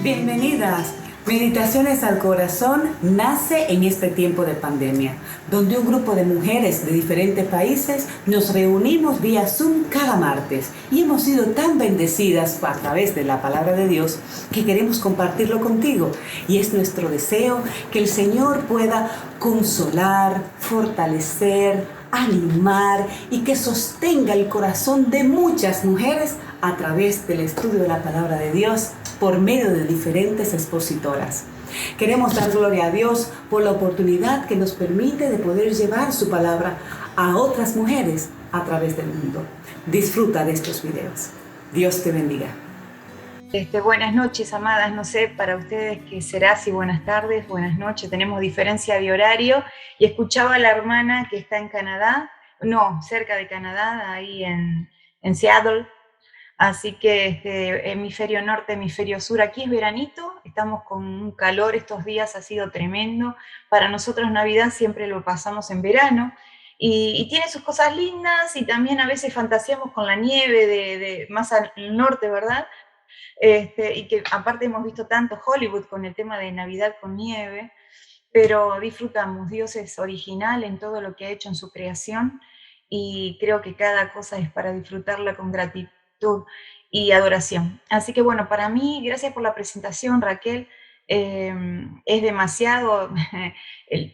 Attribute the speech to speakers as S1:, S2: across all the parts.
S1: Bienvenidas. Meditaciones al Corazón nace en este tiempo de pandemia, donde un grupo de mujeres de diferentes países nos reunimos vía Zoom cada martes y hemos sido tan bendecidas a través de la palabra de Dios que queremos compartirlo contigo. Y es nuestro deseo que el Señor pueda consolar, fortalecer, animar y que sostenga el corazón de muchas mujeres a través del estudio de la palabra de Dios por medio de diferentes expositoras. Queremos dar gloria a Dios por la oportunidad que nos permite de poder llevar su palabra a otras mujeres a través del mundo. Disfruta de estos videos. Dios te bendiga.
S2: Buenas noches, amadas. No sé para ustedes qué será, si buenas tardes, buenas noches. Tenemos diferencia de horario y escuchaba a la hermana que está en Canadá, no, cerca de Canadá, ahí en Seattle. Así que hemisferio norte, hemisferio sur, aquí es veranito, estamos con un calor, estos días ha sido tremendo. Para nosotros Navidad siempre lo pasamos en verano y tiene sus cosas lindas y también a veces fantaseamos con la nieve de más al norte, ¿verdad? Y que aparte hemos visto tanto Hollywood con el tema de Navidad con nieve, pero disfrutamos, Dios es original en todo lo que ha hecho en su creación y creo que cada cosa es para disfrutarla con gratitud y adoración. Así que bueno, para mí, gracias por la presentación, Raquel. Es demasiado,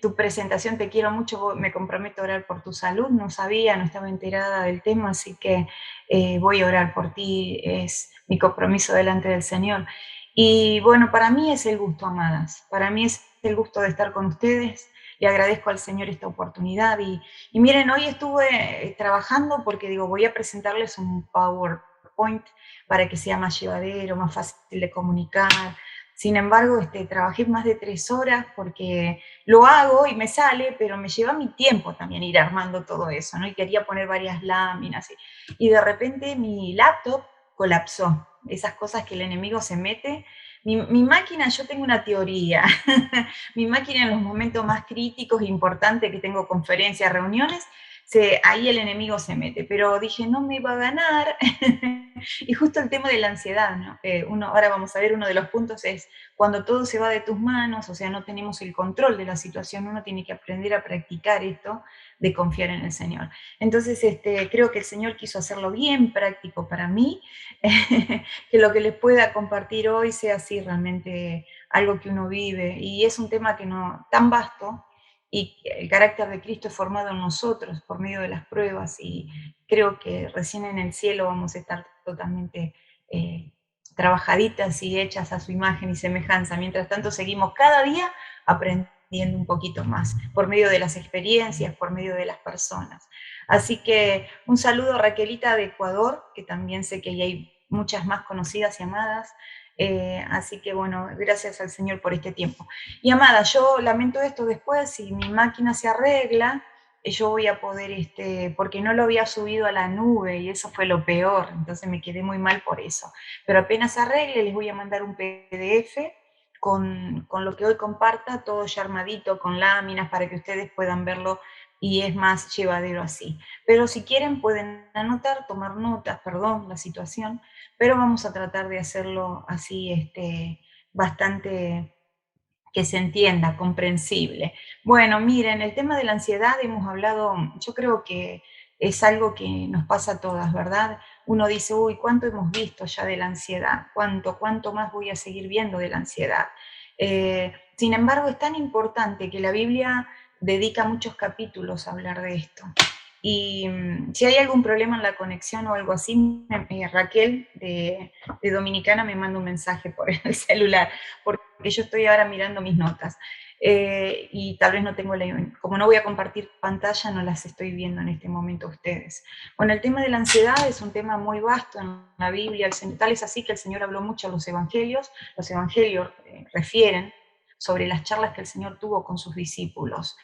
S2: tu presentación, te quiero mucho, me comprometo a orar por tu salud, no sabía, no estaba enterada del tema, así que voy a orar por ti, es mi compromiso delante del Señor. Y bueno, para mí es el gusto, amadas, para mí es el gusto de estar con ustedes, le agradezco al Señor esta oportunidad y miren, hoy estuve trabajando porque digo, voy a presentarles un PowerPoint para que sea más llevadero, más fácil de comunicar. Sin embargo, trabajé más de 3 horas porque lo hago y me sale, pero me lleva mi tiempo también ir armando todo eso, ¿no? Y quería poner varias láminas y de repente mi laptop colapsó. Esas cosas que el enemigo se mete. Mi máquina, yo tengo una teoría. Mi máquina en los momentos más críticos e importantes que tengo conferencias, reuniones, ahí el enemigo se mete. Pero dije, no me va a ganar. Y justo el tema de la ansiedad, ¿no? Ahora vamos a ver, uno de los puntos es cuando todo se va de tus manos, o sea, no tenemos el control de la situación, uno tiene que aprender a practicar esto de confiar en el Señor. Entonces, creo que el Señor quiso hacerlo bien práctico para mí, que lo que les pueda compartir hoy sea así realmente algo que uno vive, y es un tema que no tan vasto, y el carácter de Cristo es formado en nosotros por medio de las pruebas, y creo que recién en el cielo vamos a estar totalmente trabajaditas y hechas a su imagen y semejanza. Mientras tanto, seguimos cada día aprendiendo un poquito más, por medio de las experiencias, por medio de las personas. Así que un saludo a Raquelita de Ecuador, que también sé que hay muchas más conocidas y amadas. Así que bueno, gracias al Señor por este tiempo. Y amada, yo lamento esto después, si mi máquina se arregla, yo voy a poder, porque no lo había subido a la nube y eso fue lo peor, entonces me quedé muy mal por eso. Pero apenas arregle, les voy a mandar un PDF con lo que hoy comparta, todo ya armadito, con láminas, para que ustedes puedan verlo y es más llevadero así. Pero si quieren pueden anotar, tomar notas, perdón, la situación, pero vamos a tratar de hacerlo así, bastante que se entienda, comprensible. Bueno, miren, el tema de la ansiedad hemos hablado, yo creo que es algo que nos pasa a todas, ¿verdad? Uno dice, uy, ¿cuánto hemos visto ya de la ansiedad? ¿Cuánto más voy a seguir viendo de la ansiedad? Sin embargo, es tan importante que la Biblia dedica muchos capítulos a hablar de esto. Y si hay algún problema en la conexión o algo así, Raquel de Dominicana me manda un mensaje por el celular, porque yo estoy ahora mirando mis notas. Y tal vez no tengo como no voy a compartir pantalla, no las estoy viendo en este momento ustedes. Bueno, el tema de la ansiedad es un tema muy vasto en la Biblia, tal es así que el Señor habló mucho a los evangelios refieren sobre las charlas que el Señor tuvo con sus discípulos.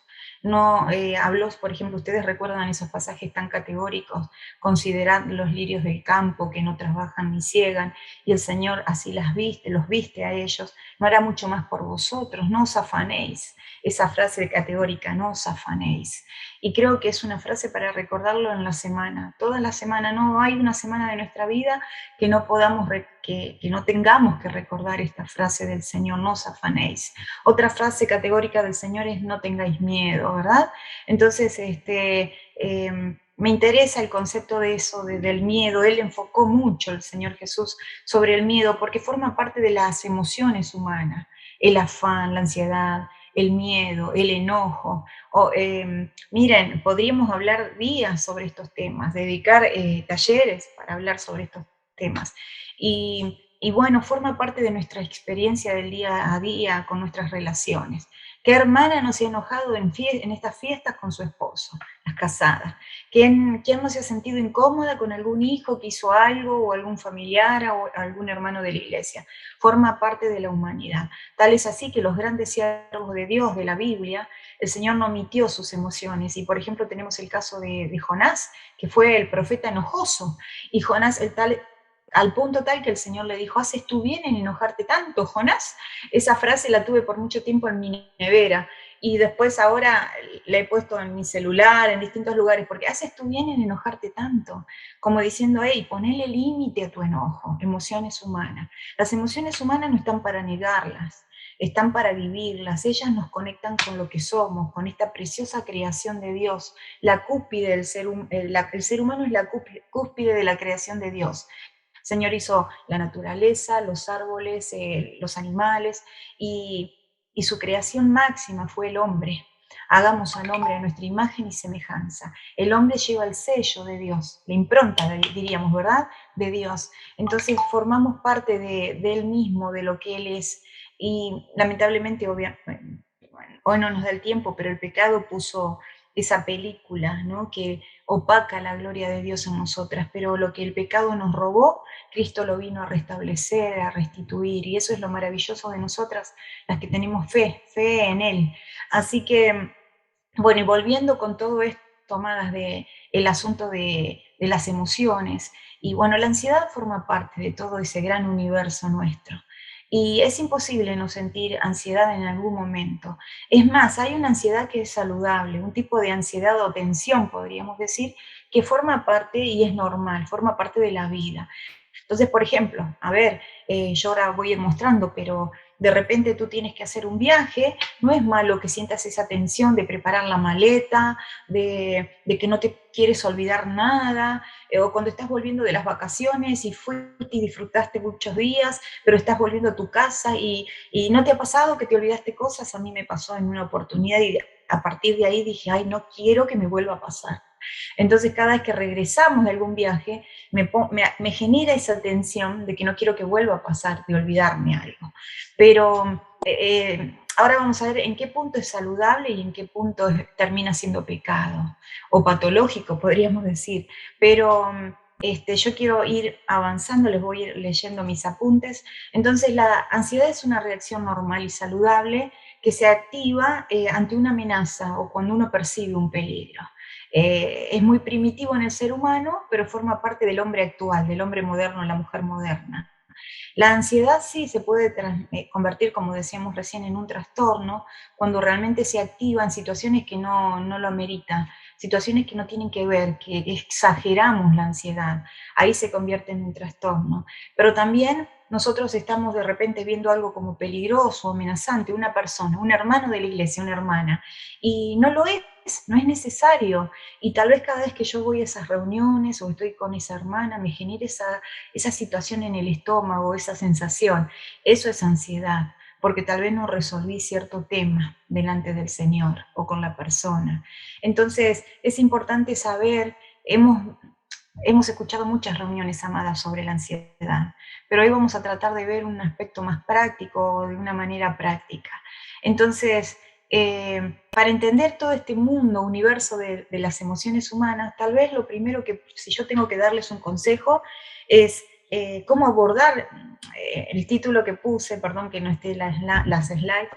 S2: No habló, por ejemplo, ustedes recuerdan esos pasajes tan categóricos, considerad los lirios del campo que no trabajan ni ciegan, y el Señor así los viste a ellos, no hará mucho más por vosotros, no os afanéis. Esa frase categórica, no os afanéis. Y creo que es una frase para recordarlo en la semana, toda la semana. No hay una semana de nuestra vida que no podamos, que no tengamos que recordar esta frase del Señor, no os afanéis. Otra frase categórica del Señor es no tengáis miedo, ¿verdad? Entonces, me interesa el concepto de eso, del miedo. Él enfocó mucho, el Señor Jesús, sobre el miedo, porque forma parte de las emociones humanas, el afán, la ansiedad, el miedo, el enojo. Miren, podríamos hablar días sobre estos temas, dedicar talleres para hablar sobre estos temas. Y bueno, forma parte de nuestra experiencia del día a día con nuestras relaciones. ¿Qué hermana no se ha enojado en estas fiestas con su esposo, las casadas? ¿Quién no se ha sentido incómoda con algún hijo que hizo algo, o algún familiar, o algún hermano de la iglesia? Forma parte de la humanidad. Tal es así que los grandes siervos de Dios de la Biblia, el Señor no omitió sus emociones. Y por ejemplo tenemos el caso de Jonás, que fue el profeta enojoso. Y Jonás, al punto tal que el Señor le dijo: ¿haces tú bien en enojarte tanto, Jonás? Esa frase la tuve por mucho tiempo en mi nevera, y después ahora la he puesto en mi celular, en distintos lugares, porque haces tú bien en enojarte tanto, como diciendo: hey, ponele límite a tu enojo. Emociones humanas. Las emociones humanas no están para negarlas, están para vivirlas. Ellas nos conectan con lo que somos, con esta preciosa creación de Dios, la cúspide del ser humano. El ser humano es la cúspide de la creación de Dios. El Señor hizo la naturaleza, los árboles, los animales, y su creación máxima fue el hombre. Hagamos al hombre a nuestra imagen y semejanza. El hombre lleva el sello de Dios, la impronta, diríamos, ¿verdad?, de Dios. Entonces formamos parte de él mismo, de lo que él es. Y lamentablemente, obviamente, hoy no nos da el tiempo, pero el pecado puso esa película, ¿no?, que opaca la gloria de Dios en nosotras. Pero lo que el pecado nos robó, Cristo lo vino a restablecer, a restituir, y eso es lo maravilloso de nosotras, las que tenemos fe en Él. Así que, bueno, y volviendo con todo esto, amadas, el asunto de las emociones, y bueno, la ansiedad forma parte de todo ese gran universo nuestro. Y es imposible no sentir ansiedad en algún momento. Es más, hay una ansiedad que es saludable, un tipo de ansiedad o tensión, podríamos decir, que forma parte y es normal, forma parte de la vida. Entonces, por ejemplo, a ver, yo ahora voy a ir mostrando, pero de repente tú tienes que hacer un viaje, no es malo que sientas esa tensión de preparar la maleta, de que no te quieres olvidar nada, o cuando estás volviendo de las vacaciones y fuiste y disfrutaste muchos días, pero estás volviendo a tu casa y no te ha pasado que te olvidaste cosas. A mí me pasó en una oportunidad y a partir de ahí dije: ay, no quiero que me vuelva a pasar. Entonces, cada vez que regresamos de algún viaje, me genera esa tensión de que no quiero que vuelva a pasar, de olvidarme algo. Pero ahora vamos a ver en qué punto es saludable y en qué punto termina siendo pecado, o patológico, podríamos decir. Pero yo quiero ir avanzando, les voy a ir leyendo mis apuntes. Entonces, la ansiedad es una reacción normal y saludable que se activa ante una amenaza o cuando uno percibe un peligro. Es muy primitivo en el ser humano, pero forma parte del hombre actual, del hombre moderno, la mujer moderna. La ansiedad sí se puede convertir, como decíamos recién, en un trastorno cuando realmente se activa en situaciones que no lo ameritan, situaciones que no tienen que ver, que exageramos la ansiedad. Ahí se convierte en un trastorno. Pero también nosotros estamos de repente viendo algo como peligroso, amenazante, una persona, un hermano de la iglesia, una hermana, y no lo es. No es necesario, y tal vez cada vez que yo voy a esas reuniones o estoy con esa hermana me genere esa situación en el estómago, esa sensación. Eso es ansiedad, porque tal vez no resolví cierto tema delante del Señor o con la persona. Entonces, es importante saber, hemos escuchado muchas reuniones, amadas, sobre la ansiedad, pero hoy vamos a tratar de ver un aspecto más práctico, de una manera práctica. Entonces, para entender todo este mundo, universo de las emociones humanas, tal vez lo primero que, si yo tengo que darles un consejo, es cómo abordar el título que puse, perdón que no esté las slides,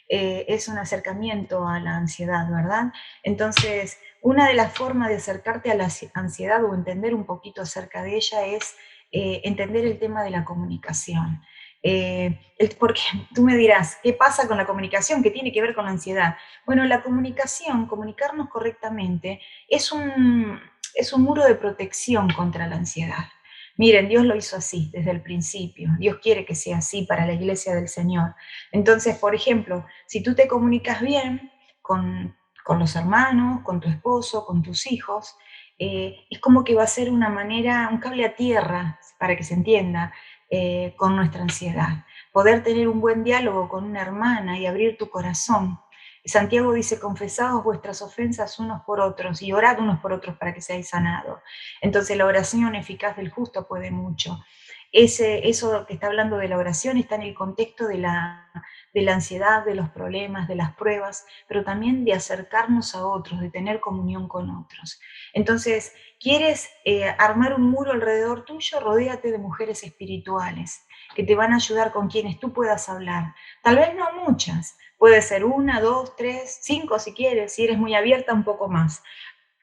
S2: es un acercamiento a la ansiedad, ¿verdad? Entonces, una de las formas de acercarte a la ansiedad o entender un poquito acerca de ella es entender el tema de la comunicación. Porque tú me dirás, ¿qué pasa con la comunicación? ¿Qué tiene que ver con la ansiedad? Bueno, la comunicación, comunicarnos correctamente, es un muro de protección contra la ansiedad. Miren, Dios lo hizo así desde el principio. Dios quiere que sea así para la iglesia del Señor. Entonces, por ejemplo, si tú te comunicas bien con los hermanos, con tu esposo, con tus hijos, es como que va a ser una manera, un cable a tierra, para que se entienda, con nuestra ansiedad. Poder tener un buen diálogo con una hermana y abrir tu corazón. Santiago dice, confesaos vuestras ofensas unos por otros y orad unos por otros para que seáis sanados. Entonces la oración eficaz del justo puede mucho. Eso que está hablando de la oración está en el contexto de la ansiedad, de los problemas, de las pruebas, pero también de acercarnos a otros, de tener comunión con otros. Entonces, ¿quieres armar un muro alrededor tuyo? Rodéate de mujeres espirituales que te van a ayudar, con quienes tú puedas hablar. Tal vez no muchas, puede ser una, dos, tres, cinco si quieres, si eres muy abierta un poco más,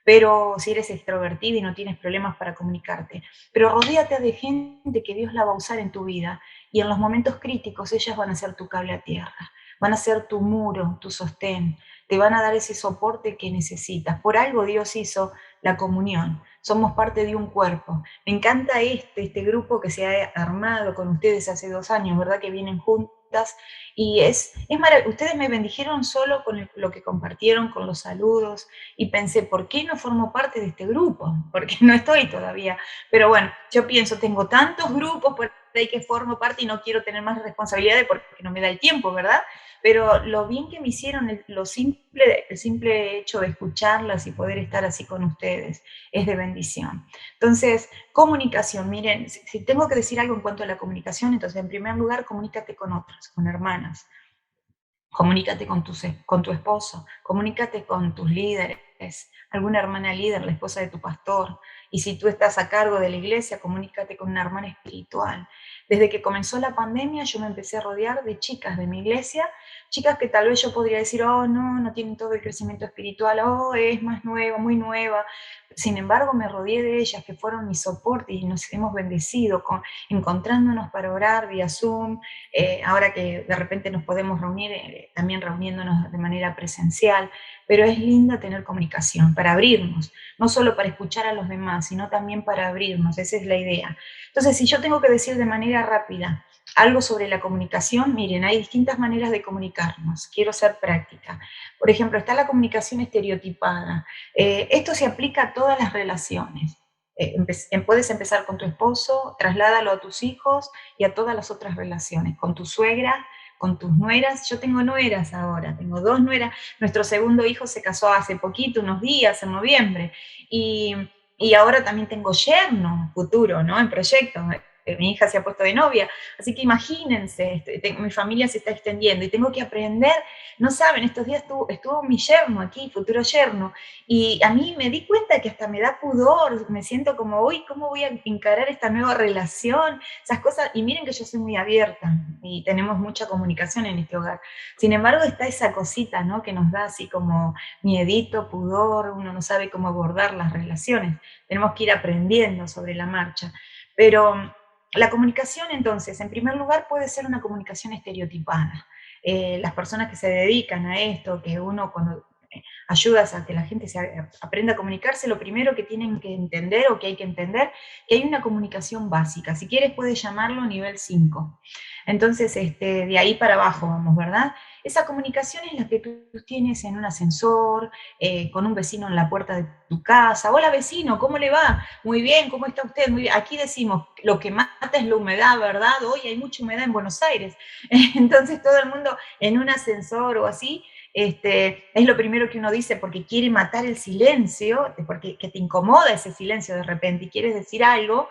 S2: pero si eres extrovertida y no tienes problemas para comunicarte. Pero rodéate de gente que Dios la va a usar en tu vida y en los momentos críticos ellas van a ser tu cable a tierra, van a ser tu muro, tu sostén, te van a dar ese soporte que necesitas. Por algo Dios hizo la comunión, somos parte de un cuerpo. Me encanta este grupo que se ha armado con ustedes hace 2 años, ¿verdad? Que vienen juntas y es maravilloso. Ustedes me bendijeron solo con lo que compartieron, con los saludos, y pensé, ¿por qué no formo parte de este grupo? Porque no estoy todavía. Pero bueno, yo pienso, tengo tantos grupos por ahí que formo parte y no quiero tener más responsabilidades porque no me da el tiempo, ¿verdad? Pero lo bien que me hicieron, el simple hecho de escucharlas y poder estar así con ustedes es de bendición. Entonces, comunicación, miren, si tengo que decir algo en cuanto a la comunicación, entonces en primer lugar, comunícate con otras, con hermanas, comunícate con tu esposo, comunícate con tus líderes, alguna hermana líder, la esposa de tu pastor, y si tú estás a cargo de la iglesia, comunícate con una hermana espiritual. Desde que comenzó la pandemia, yo me empecé a rodear de chicas de mi iglesia, chicas que tal vez yo podría decir, oh, no, no tienen todo el crecimiento espiritual, oh, es más nueva, muy nueva. Sin embargo, me rodeé de ellas, que fueron mi soporte, y nos hemos bendecido encontrándonos para orar vía Zoom, ahora que de repente nos podemos reunir, también reuniéndonos de manera presencial, pero es lindo tener comunicación para abrirnos, no solo para escuchar a los demás, sino también para abrirnos, esa es la idea. Entonces, si yo tengo que decir de manera rápida algo sobre la comunicación, miren, hay distintas maneras de comunicarnos, quiero ser práctica. Por ejemplo, está la comunicación estereotipada. Esto se aplica a todas las relaciones. Puedes empezar con tu esposo, trasládalo a tus hijos y a todas las otras relaciones, con tu suegra, con tus nueras. Yo tengo nueras ahora, tengo 2 nueras. Nuestro segundo hijo se casó hace poquito, unos días, en noviembre, y, y ahora también tengo yerno futuro, ¿no? En proyecto. Mi hija se ha puesto de novia, así que imagínense, mi familia se está extendiendo y tengo que aprender. No saben, estos días estuvo mi yerno aquí, futuro yerno, y a mí me di cuenta que hasta me da pudor, me siento como, uy, ¿cómo voy a encarar esta nueva relación? Esas cosas, y miren que yo soy muy abierta y tenemos mucha comunicación en este hogar. Sin embargo, está esa cosita, ¿no? Que nos da así como miedito, pudor, uno no sabe cómo abordar las relaciones. Tenemos que ir aprendiendo sobre la marcha. Pero la comunicación, entonces, en primer lugar, puede ser una comunicación estereotipada. Las personas que se dedican a esto, que uno cuando ayudas a que la gente aprenda a comunicarse, lo primero que tienen que entender o que hay que entender, que hay una comunicación básica. Si quieres puedes llamarlo nivel 5. Entonces, de ahí para abajo vamos, ¿verdad? Esa comunicación es la que tú tienes en un ascensor, con un vecino en la puerta de tu casa. Hola vecino, ¿cómo le va? Muy bien, ¿cómo está usted? Muy bien. Aquí decimos, lo que mata es la humedad, ¿verdad? Hoy hay mucha humedad en Buenos Aires. Entonces todo el mundo en un ascensor o así, es lo primero que uno dice porque quiere matar el silencio, porque que te incomoda ese silencio de repente y quieres decir algo,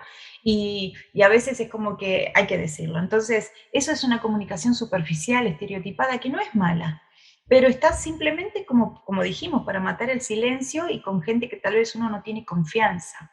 S2: y a veces es como que hay que decirlo. Entonces, eso es una comunicación superficial, estereotipada, que no es mala, pero está simplemente, como dijimos, para matar el silencio y con gente que tal vez uno no tiene confianza.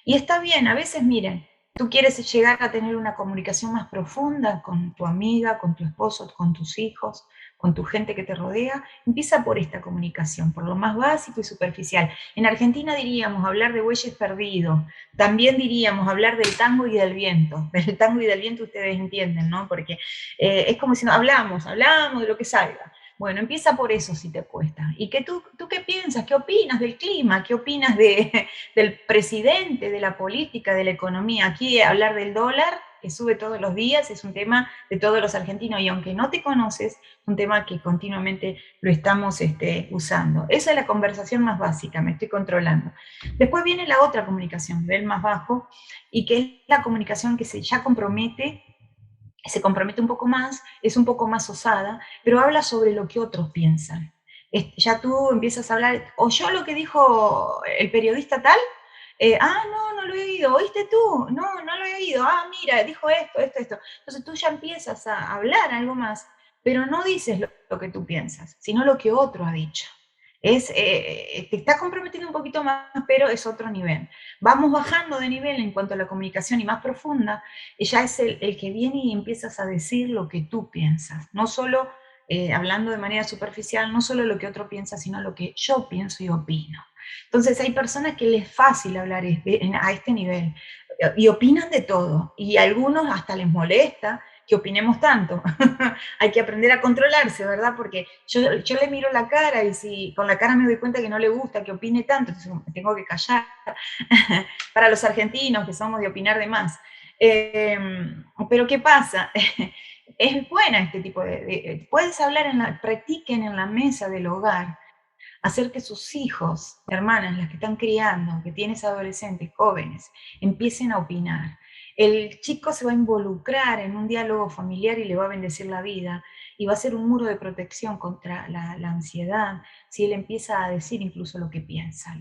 S2: Y está bien, a veces, miren, Tú quieres llegar a tener una comunicación más profunda con tu amiga, con tu esposo, con tus hijos, con tu gente que te rodea. Empieza por esta comunicación, por lo más básico y superficial. En Argentina diríamos hablar de bueyes perdidos. También diríamos hablar del tango y del viento. Del tango y del viento ustedes entienden, ¿no? Porque es como si no, hablamos de lo que salga. Bueno, empieza por eso si te cuesta. ¿Y que tú qué piensas? ¿Qué opinas del clima? ¿Qué opinas del presidente, de la política, de la economía? Aquí hablar del dólar, que sube todos los días, es un tema de todos los argentinos, y aunque no te conoces, es un tema que continuamente lo estamos usando. Esa es la conversación más básica, me estoy controlando. Después viene la otra comunicación, nivel más bajo, y que es la comunicación que se compromete un poco más, es un poco más osada, pero habla sobre lo que otros piensan. Ya tú empiezas a hablar, o yo lo que dijo el periodista tal, no, no lo he oído, ¿oíste tú? No, no lo he oído, mira, dijo esto. Entonces tú ya empiezas a hablar algo más, pero no dices lo que tú piensas, sino lo que otro ha dicho. Te está comprometiendo un poquito más, pero es otro nivel. Vamos bajando de nivel en cuanto a la comunicación y más profunda, ya es el que viene y empiezas a decir lo que tú piensas, no solo hablando de manera superficial, no solo lo que otro piensa, sino lo que yo pienso y opino. Entonces hay personas que les es fácil hablar a este nivel y opinan de todo, y a algunos hasta les molesta que opinemos tanto. Hay que aprender a controlarse, ¿verdad? Porque yo le miro la cara, y si con la cara me doy cuenta que no le gusta que opine tanto, entonces me tengo que callar. Para los argentinos, que somos de opinar de más. Pero ¿qué pasa? Es buena este tipo puedes hablar, practiquen en la mesa del hogar, hacer que sus hijos, hermanas, las que están criando, que tienes adolescentes, jóvenes, empiecen a opinar. El chico se va a involucrar en un diálogo familiar y le va a bendecir la vida, y va a ser un muro de protección contra la ansiedad, si él empieza a decir incluso lo que piensa,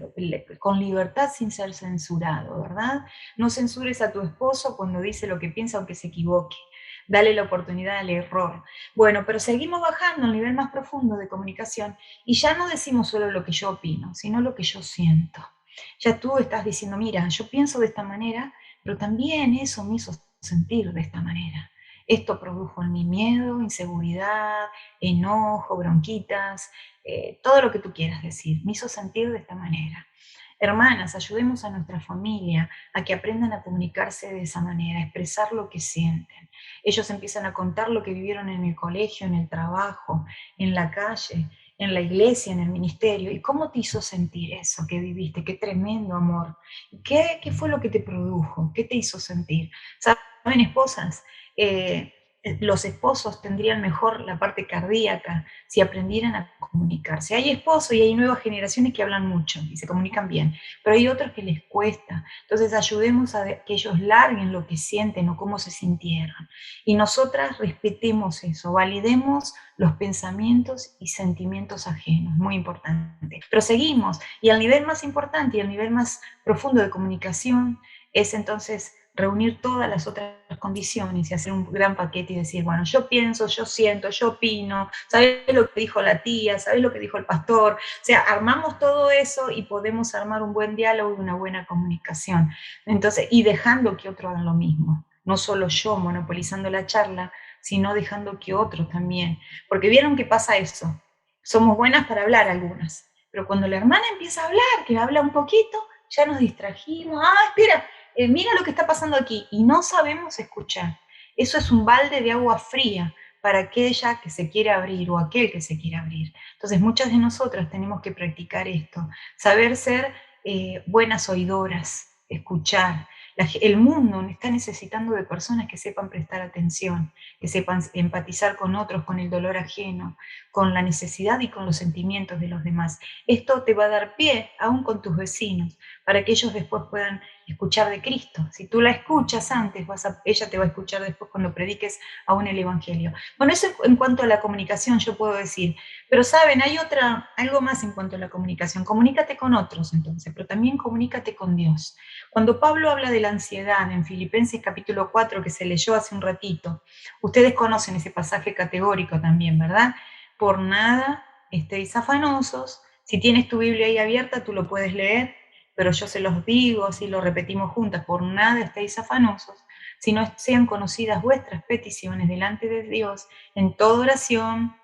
S2: con libertad, sin ser censurado, ¿verdad? No censures a tu esposo cuando dice lo que piensa, aunque se equivoque. Dale la oportunidad al error. Bueno, pero seguimos bajando al nivel más profundo de comunicación, y ya no decimos solo lo que yo opino, sino lo que yo siento. Ya tú estás diciendo, mira, yo pienso de esta manera, pero también eso me hizo sentir de esta manera. Esto produjo en mí miedo, inseguridad, enojo, bronquitas, todo lo que tú quieras decir. Me hizo sentir de esta manera. Hermanas, ayudemos a nuestra familia a que aprendan a comunicarse de esa manera, a expresar lo que sienten. Ellos empiezan a contar lo que vivieron en el colegio, en el trabajo, en la calle, en la iglesia, en el ministerio. ¿Y cómo te hizo sentir eso que viviste? Qué tremendo amor. ¿Qué fue lo que te produjo? ¿Qué te hizo sentir? ¿Saben, esposas? Los esposos tendrían mejor la parte cardíaca si aprendieran a comunicarse. Hay esposos y hay nuevas generaciones que hablan mucho y se comunican bien, pero hay otros que les cuesta. Entonces ayudemos a que ellos larguen lo que sienten o cómo se sintieron. Y nosotras respetemos eso, validemos los pensamientos y sentimientos ajenos, muy importante. Pero seguimos, y el nivel más importante y el nivel más profundo de comunicación es entonces reunir todas las otras condiciones y hacer un gran paquete y decir, bueno, yo pienso, yo siento, yo opino, ¿sabes lo que dijo la tía? ¿Sabes lo que dijo el pastor? O sea, armamos todo eso y podemos armar un buen diálogo y una buena comunicación. Entonces, y dejando que otros hagan lo mismo. No solo yo monopolizando la charla, sino dejando que otros también. Porque vieron que pasa eso. Somos buenas para hablar algunas, pero cuando la hermana empieza a hablar, que habla un poquito, ya nos distrajimos. Espera, mira lo que está pasando aquí, y no sabemos escuchar. Eso es un balde de agua fría para aquella que se quiere abrir o aquel que se quiere abrir. Entonces muchas de nosotras tenemos que practicar esto, saber ser buenas oidoras, escuchar. El mundo está necesitando de personas que sepan prestar atención, que sepan empatizar con otros, con el dolor ajeno, con la necesidad y con los sentimientos de los demás. Esto te va a dar pie, aún con tus vecinos, para que ellos después puedan escuchar de Cristo. Si tú la escuchas antes, ella te va a escuchar después cuando prediques aún el Evangelio. Bueno, eso en cuanto a la comunicación yo puedo decir. Pero saben, hay algo más en cuanto a la comunicación. Comunícate con otros entonces, pero también comunícate con Dios. Cuando Pablo habla de la ansiedad en Filipenses capítulo 4, que se leyó hace un ratito, ustedes conocen ese pasaje categórico también, ¿verdad? Por nada estéis afanosos. Si tienes tu Biblia ahí abierta, tú lo puedes leer, pero yo se los digo, así lo repetimos juntas, por nada estéis afanosos, sino sean conocidas vuestras peticiones delante de Dios en toda oración,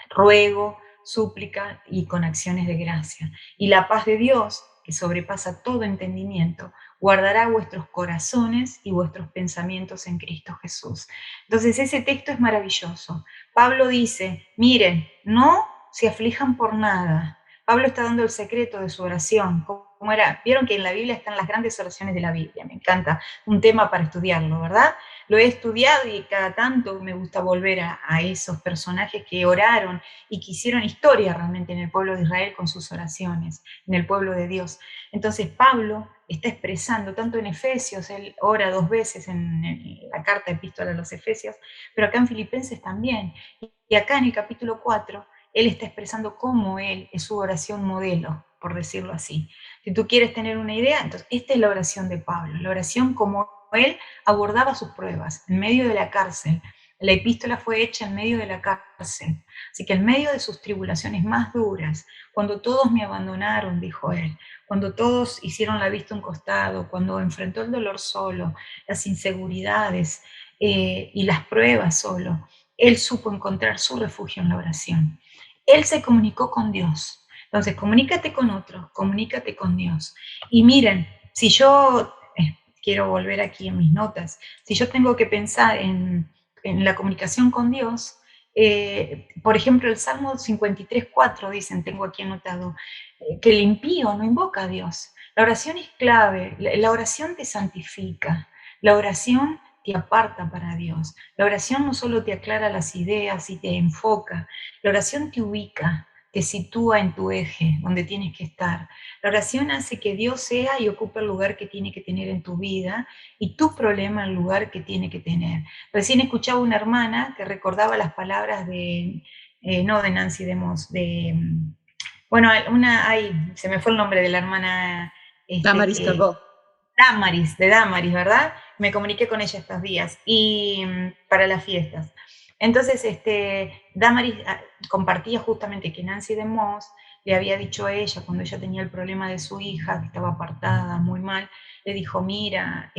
S2: ruego, súplica y con acciones de gracia. Y la paz de Dios, que sobrepasa todo entendimiento, guardará vuestros corazones y vuestros pensamientos en Cristo Jesús. Entonces ese texto es maravilloso. Pablo dice, miren, no se aflijan por nada. Pablo está dando el secreto de su oración. ¿Cómo era? Vieron que en la Biblia están las grandes oraciones de la Biblia. Me encanta, un tema para estudiarlo, ¿verdad? Lo he estudiado y cada tanto me gusta volver a esos personajes que oraron y que hicieron historia realmente en el pueblo de Israel con sus oraciones, en el pueblo de Dios. Entonces Pablo está expresando, tanto en Efesios, él ora 2 veces en la carta epístola a los Efesios, pero acá en Filipenses también. Y acá en el capítulo 4, él está expresando cómo él es su oración modelo, por decirlo así. Si tú quieres tener una idea, entonces esta es la oración de Pablo, la oración como él abordaba sus pruebas en medio de la cárcel. La epístola fue hecha en medio de la cárcel. Así que en medio de sus tribulaciones más duras, cuando todos me abandonaron, dijo él, cuando todos hicieron la vista a un costado, cuando enfrentó el dolor solo, las inseguridades y las pruebas solo, él supo encontrar su refugio en la oración. Él se comunicó con Dios. Entonces, comunícate con otros, comunícate con Dios. Y miren, si yo quiero volver aquí en mis notas, si yo tengo que pensar en la comunicación con Dios, por ejemplo, el Salmo 53:4 dicen, tengo aquí anotado, que el impío no invoca a Dios. La oración es clave, la oración te santifica, la oración te aparta para Dios. La oración no solo te aclara las ideas y te enfoca, la oración te ubica, te sitúa en tu eje, donde tienes que estar. La oración hace que Dios sea y ocupe el lugar que tiene que tener en tu vida y tu problema el lugar que tiene que tener. Recién escuchaba una hermana que recordaba las palabras de, no de Nancy DeMoss, de, bueno, se me fue el nombre de la hermana.
S3: Damaris Carbó.
S2: De Damaris, ¿verdad? Me comuniqué con ella estos días y para las fiestas. Entonces, Damaris compartía justamente que Nancy DeMoss le había dicho a ella, cuando ella tenía el problema de su hija, que estaba apartada, muy mal, le dijo, mira,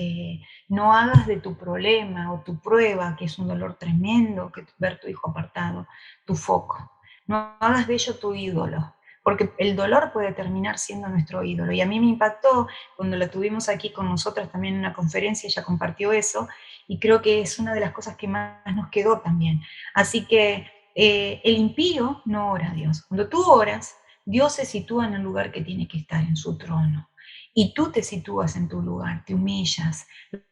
S2: no hagas de tu problema o tu prueba, que es un dolor tremendo, que ver tu hijo apartado, tu foco. No hagas de ello tu ídolo, porque el dolor puede terminar siendo nuestro ídolo. Y a mí me impactó cuando la tuvimos aquí con nosotras también en una conferencia, ella compartió eso, y creo que es una de las cosas que más nos quedó también. Así que el impío no ora a Dios. Cuando tú oras, Dios se sitúa en el lugar que tiene que estar, en su trono. Y tú te sitúas en tu lugar, te humillas.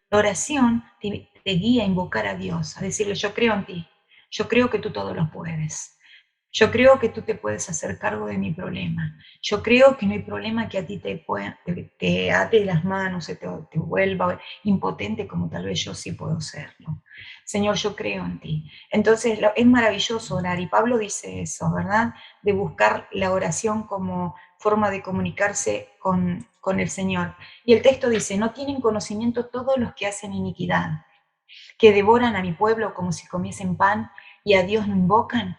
S2: La oración te guía a invocar a Dios, a decirle, yo creo en ti, yo creo que tú todo lo puedes. Yo creo que tú te puedes hacer cargo de mi problema. Yo creo que no hay problema que a ti te ate las manos, te vuelva impotente como tal vez yo sí puedo serlo. Señor, yo creo en ti. Entonces es maravilloso orar y Pablo dice eso, ¿verdad? De buscar la oración como forma de comunicarse con el Señor. Y el texto dice, no tienen conocimiento todos los que hacen iniquidad, que devoran a mi pueblo como si comiesen pan y a Dios no invocan.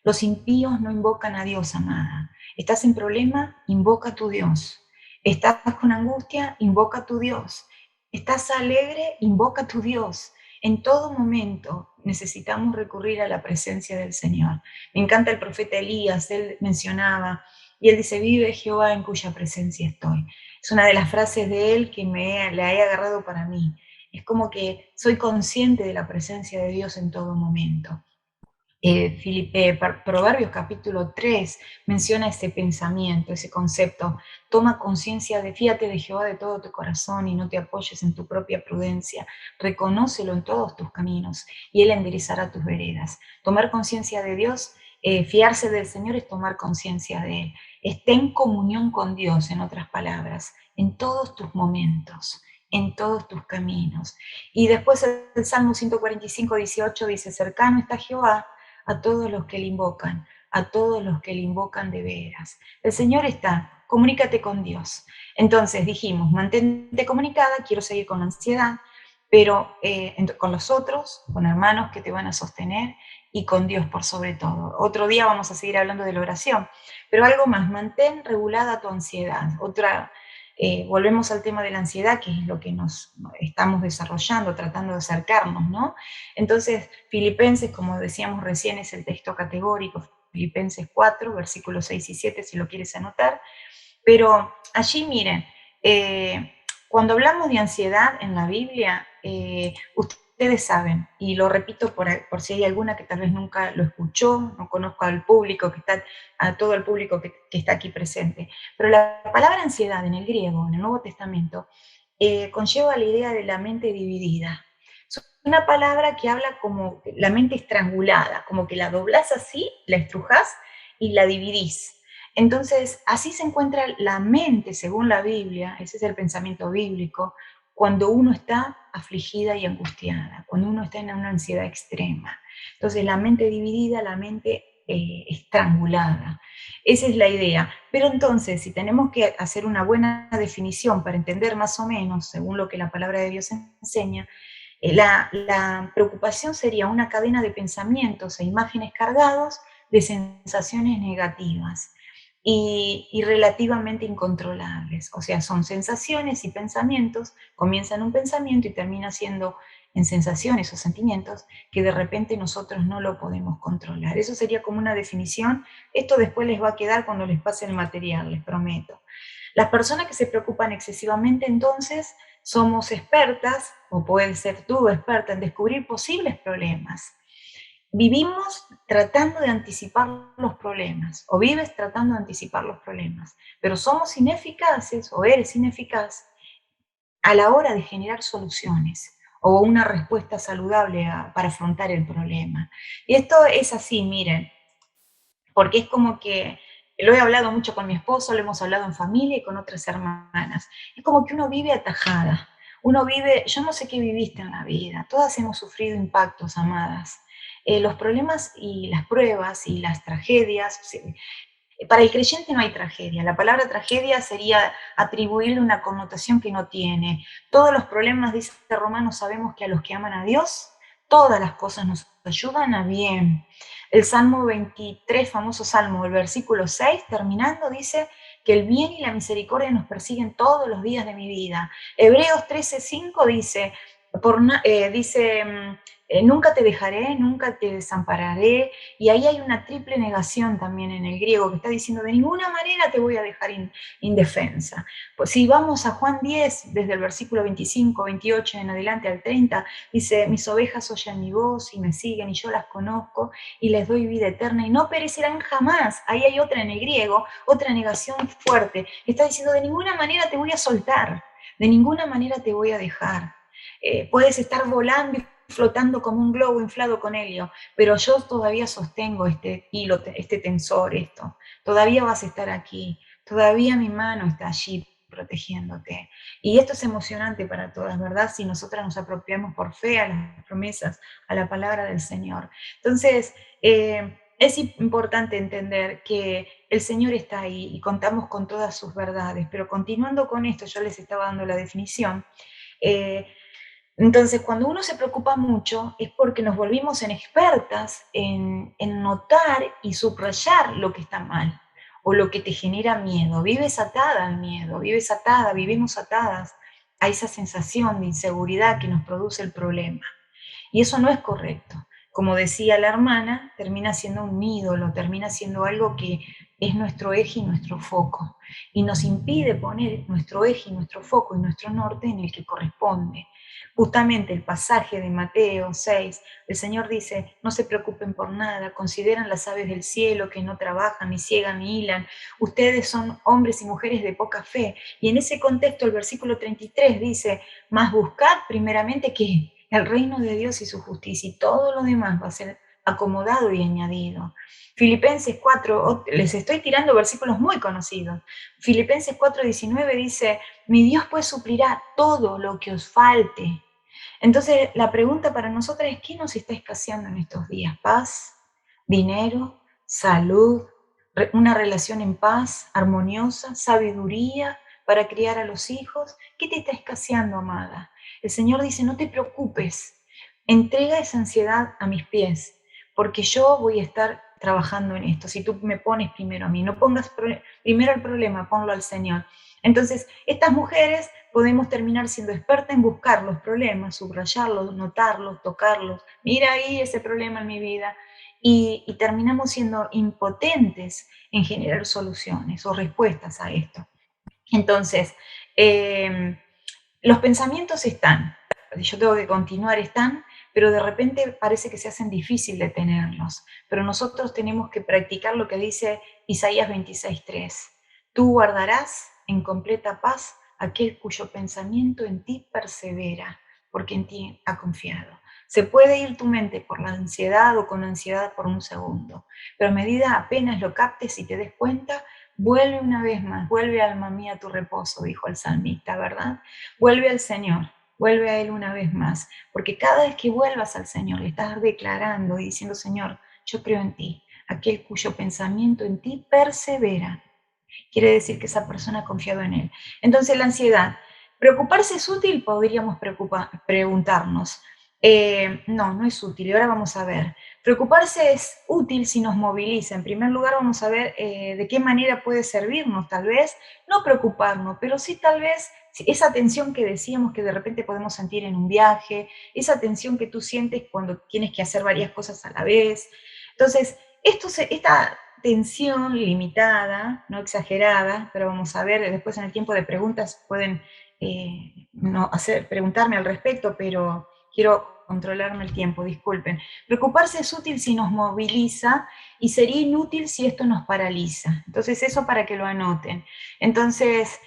S2: Los impíos no invocan a Dios, amada. ¿Estás en problema? Invoca a tu Dios. ¿Estás con angustia? Invoca a tu Dios. ¿Estás alegre? Invoca a tu Dios. En todo momento necesitamos recurrir a la presencia del Señor. Me encanta el profeta Elías, él mencionaba, y él dice, vive Jehová en cuya presencia estoy. Es una de las frases de él que la he agarrado para mí. Es como que soy consciente de la presencia de Dios en todo momento. Proverbios capítulo 3 menciona ese pensamiento, ese concepto. Toma conciencia fíate de Jehová de todo tu corazón y no te apoyes en tu propia prudencia. Reconócelo en todos tus caminos y Él enderezará tus veredas. Tomar conciencia de Dios, fiarse del Señor es tomar conciencia de Él. Esté en comunión con Dios, en otras palabras, en todos tus momentos, en todos tus caminos. Y después el Salmo 145:18 dice, cercano está Jehová a todos los que le invocan, a todos los que le invocan de veras. El Señor está, comunícate con Dios. Entonces dijimos, mantente comunicada, quiero seguir con la ansiedad, pero con los otros, con hermanos que te van a sostener y con Dios por sobre todo. Otro día vamos a seguir hablando de la oración, pero algo más, mantén regulada tu ansiedad. Volvemos al tema de la ansiedad, que es lo que nos estamos desarrollando, tratando de acercarnos, ¿no? Entonces, Filipenses, como decíamos recién, es el texto categórico, Filipenses 4, versículos 6 y 7, si lo quieres anotar. Pero allí, miren, cuando hablamos de ansiedad en la Biblia, ustedes saben, y lo repito por si hay alguna que tal vez nunca lo escuchó, no conozco al público que está, a todo el público que está aquí presente, pero la palabra ansiedad en el griego, en el Nuevo Testamento, conlleva la idea de la mente dividida. Es una palabra que habla como la mente estrangulada, como que la doblás así, la estrujás y la dividís. Entonces, así se encuentra la mente, según la Biblia, ese es el pensamiento bíblico, cuando uno está afligida y angustiada, cuando uno está en una ansiedad extrema. Entonces, la mente dividida, la mente estrangulada. Esa es la idea. Pero entonces, si tenemos que hacer una buena definición para entender más o menos, según lo que la palabra de Dios enseña, la preocupación sería una cadena de pensamientos e imágenes cargados de sensaciones negativas y relativamente incontrolables. O sea, son sensaciones y pensamientos, comienza en un pensamiento y termina siendo en sensaciones o sentimientos que de repente nosotros no lo podemos controlar. Eso sería como una definición. Esto después les va a quedar cuando les pase el material, les prometo. Las personas que se preocupan excesivamente, entonces, somos expertas, o puedes ser tú experta, en descubrir posibles problemas. Vivimos tratando de anticipar los problemas, o vives tratando de anticipar los problemas, pero somos ineficaces, o eres ineficaz, a la hora de generar soluciones o una respuesta saludable para afrontar el problema. Y esto es así, miren, porque es como que lo he hablado mucho con mi esposo, lo hemos hablado en familia y con otras hermanas. Es como que uno vive atajada, uno vive, yo no sé qué viviste en la vida, todas hemos sufrido impactos, amadas. Los problemas y las pruebas y las tragedias, sí, para el creyente no hay tragedia. La palabra tragedia sería atribuirle una connotación que no tiene. Todos los problemas, dice Romanos, sabemos que a los que aman a Dios, todas las cosas nos ayudan a bien. El Salmo 23, famoso Salmo, el versículo 6, terminando, dice que el bien y la misericordia nos persiguen todos los días de mi vida. Hebreos 13:5 dice, nunca te dejaré, nunca te desampararé, y ahí hay una triple negación también en el griego que está diciendo, de ninguna manera te voy a dejar indefensa. Pues si vamos a Juan 10, desde el versículo 25, 28 en adelante al 30, dice, mis ovejas oyen mi voz y me siguen y yo las conozco y les doy vida eterna y no perecerán jamás. Ahí hay otra en el griego, otra negación fuerte, que está diciendo, de ninguna manera te voy a soltar, de ninguna manera te voy a dejar. Puedes estar volando y flotando como un globo inflado con helio, pero yo todavía sostengo este hilo, este tensor, esto. Todavía vas a estar aquí, todavía mi mano está allí protegiéndote. Y esto es emocionante para todas, ¿verdad? Si nosotras nos apropiamos por fe a las promesas, a la palabra del Señor. Entonces, es importante entender que el Señor está ahí y contamos con todas sus verdades, pero continuando con esto, yo les estaba dando la definición. Entonces, cuando uno se preocupa mucho es porque nos volvimos en expertas en notar y subrayar lo que está mal o lo que te genera miedo. Vives atada al miedo, vives atada, vivimos atadas a esa sensación de inseguridad que nos produce el problema. Y eso no es correcto. Como decía la hermana, termina siendo un ídolo, termina siendo algo que es nuestro eje y nuestro foco. Y nos impide poner nuestro eje y nuestro foco y nuestro norte en el que corresponde. Justamente el pasaje de Mateo 6, el Señor dice, no se preocupen por nada, consideran las aves del cielo que no trabajan, ni ciegan, ni hilan. Ustedes son hombres y mujeres de poca fe. Y en ese contexto el versículo 33 dice, más buscad primeramente que el reino de Dios y su justicia, y todo lo demás va a ser acomodado y añadido. Filipenses 4, les estoy tirando versículos muy conocidos. Filipenses 4:19 dice, mi Dios pues suplirá todo lo que os falte. Entonces la pregunta para nosotras es, ¿qué nos está escaseando en estos días? ¿Paz? ¿Dinero? ¿Salud? ¿Una relación en paz, armoniosa? ¿Sabiduría para criar a los hijos? ¿Qué te está escaseando, amada? El Señor dice, no te preocupes, entrega esa ansiedad a mis pies, porque yo voy a estar trabajando en esto, si tú me pones primero a mí, no pongas primero el problema, ponlo al Señor. Entonces, estas mujeres podemos terminar siendo expertas en buscar los problemas, subrayarlos, notarlos, tocarlos. Mira ahí ese problema en mi vida. Y terminamos siendo impotentes en generar soluciones o respuestas a esto. Entonces, los pensamientos están, yo tengo que continuar, están, pero de repente parece que se hacen difícil de tenerlos. Pero nosotros tenemos que practicar lo que dice Isaías 26:3. Tú guardarás en completa paz aquel cuyo pensamiento en ti persevera, porque en ti ha confiado. Se puede ir tu mente por la ansiedad o con ansiedad por un segundo, pero a medida apenas lo captes y te des cuenta, vuelve una vez más, vuelve alma mía a tu reposo, dijo el salmista, ¿verdad? Vuelve al Señor, vuelve a Él una vez más, porque cada vez que vuelvas al Señor, le estás declarando y diciendo, Señor, yo creo en ti, aquel cuyo pensamiento en ti persevera. Quiere decir que esa persona ha confiado en Él. Entonces la ansiedad, ¿preocuparse es útil? Podríamos preguntarnos. No, no es útil. Y ahora vamos a ver. Preocuparse es útil si nos moviliza. En primer lugar vamos a ver de qué manera puede servirnos. Tal vez no preocuparnos, pero sí tal vez esa tensión que decíamos que de repente podemos sentir en un viaje, esa tensión que tú sientes cuando tienes que hacer varias cosas a la vez. Entonces, esta tensión limitada, no exagerada, pero vamos a ver, después en el tiempo de preguntas pueden preguntarme al respecto, pero quiero controlarme el tiempo, disculpen. Preocuparse es útil si nos moviliza y sería inútil si esto nos paraliza. Entonces eso para que lo anoten. Entonces,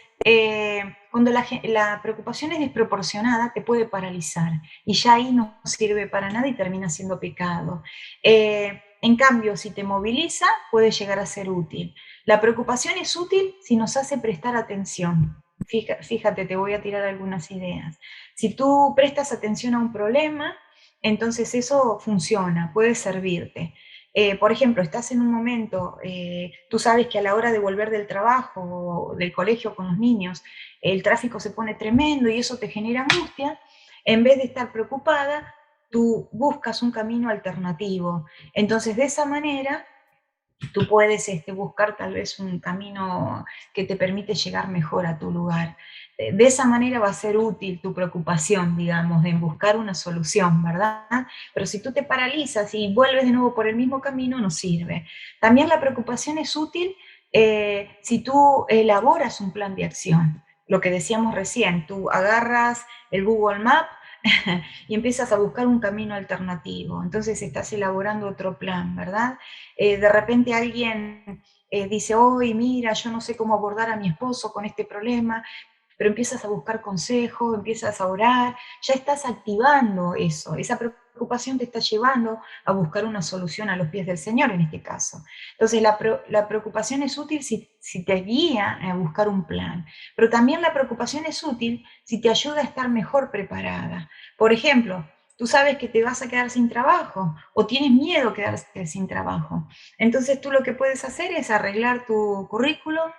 S2: cuando la preocupación es desproporcionada, te puede paralizar y ya ahí no sirve para nada y termina siendo pecado. En cambio, si te moviliza, puede llegar a ser útil. La preocupación es útil si nos hace prestar atención. Fíjate, te voy a tirar algunas ideas. Si tú prestas atención a un problema, entonces eso funciona, puede servirte. Por ejemplo, estás en un momento, tú sabes que a la hora de volver del trabajo o del colegio con los niños, el tráfico se pone tremendo y eso te genera angustia. En vez de estar preocupada, tú buscas un camino alternativo. Entonces, de esa manera, tú puedes buscar tal vez un camino que te permite llegar mejor a tu lugar. De esa manera va a ser útil tu preocupación, digamos, de buscar una solución, ¿verdad? Pero si tú te paralizas y vuelves de nuevo por el mismo camino, no sirve. También la preocupación es útil si tú elaboras un plan de acción. Lo que decíamos recién, tú agarras el Google Maps y empiezas a buscar un camino alternativo. Entonces estás elaborando otro plan, ¿verdad? De repente alguien dice, hoy mira, yo no sé cómo abordar a mi esposo con este problema, pero empiezas a buscar consejos, empiezas a orar, ya estás activando eso, esa preocupación te está llevando a buscar una solución a los pies del Señor en este caso. Entonces la preocupación es útil si te guía a buscar un plan, pero también la preocupación es útil si te ayuda a estar mejor preparada. Por ejemplo, tú sabes que te vas a quedar sin trabajo o tienes miedo a quedarte sin trabajo. Entonces tú lo que puedes hacer es arreglar tu currículum,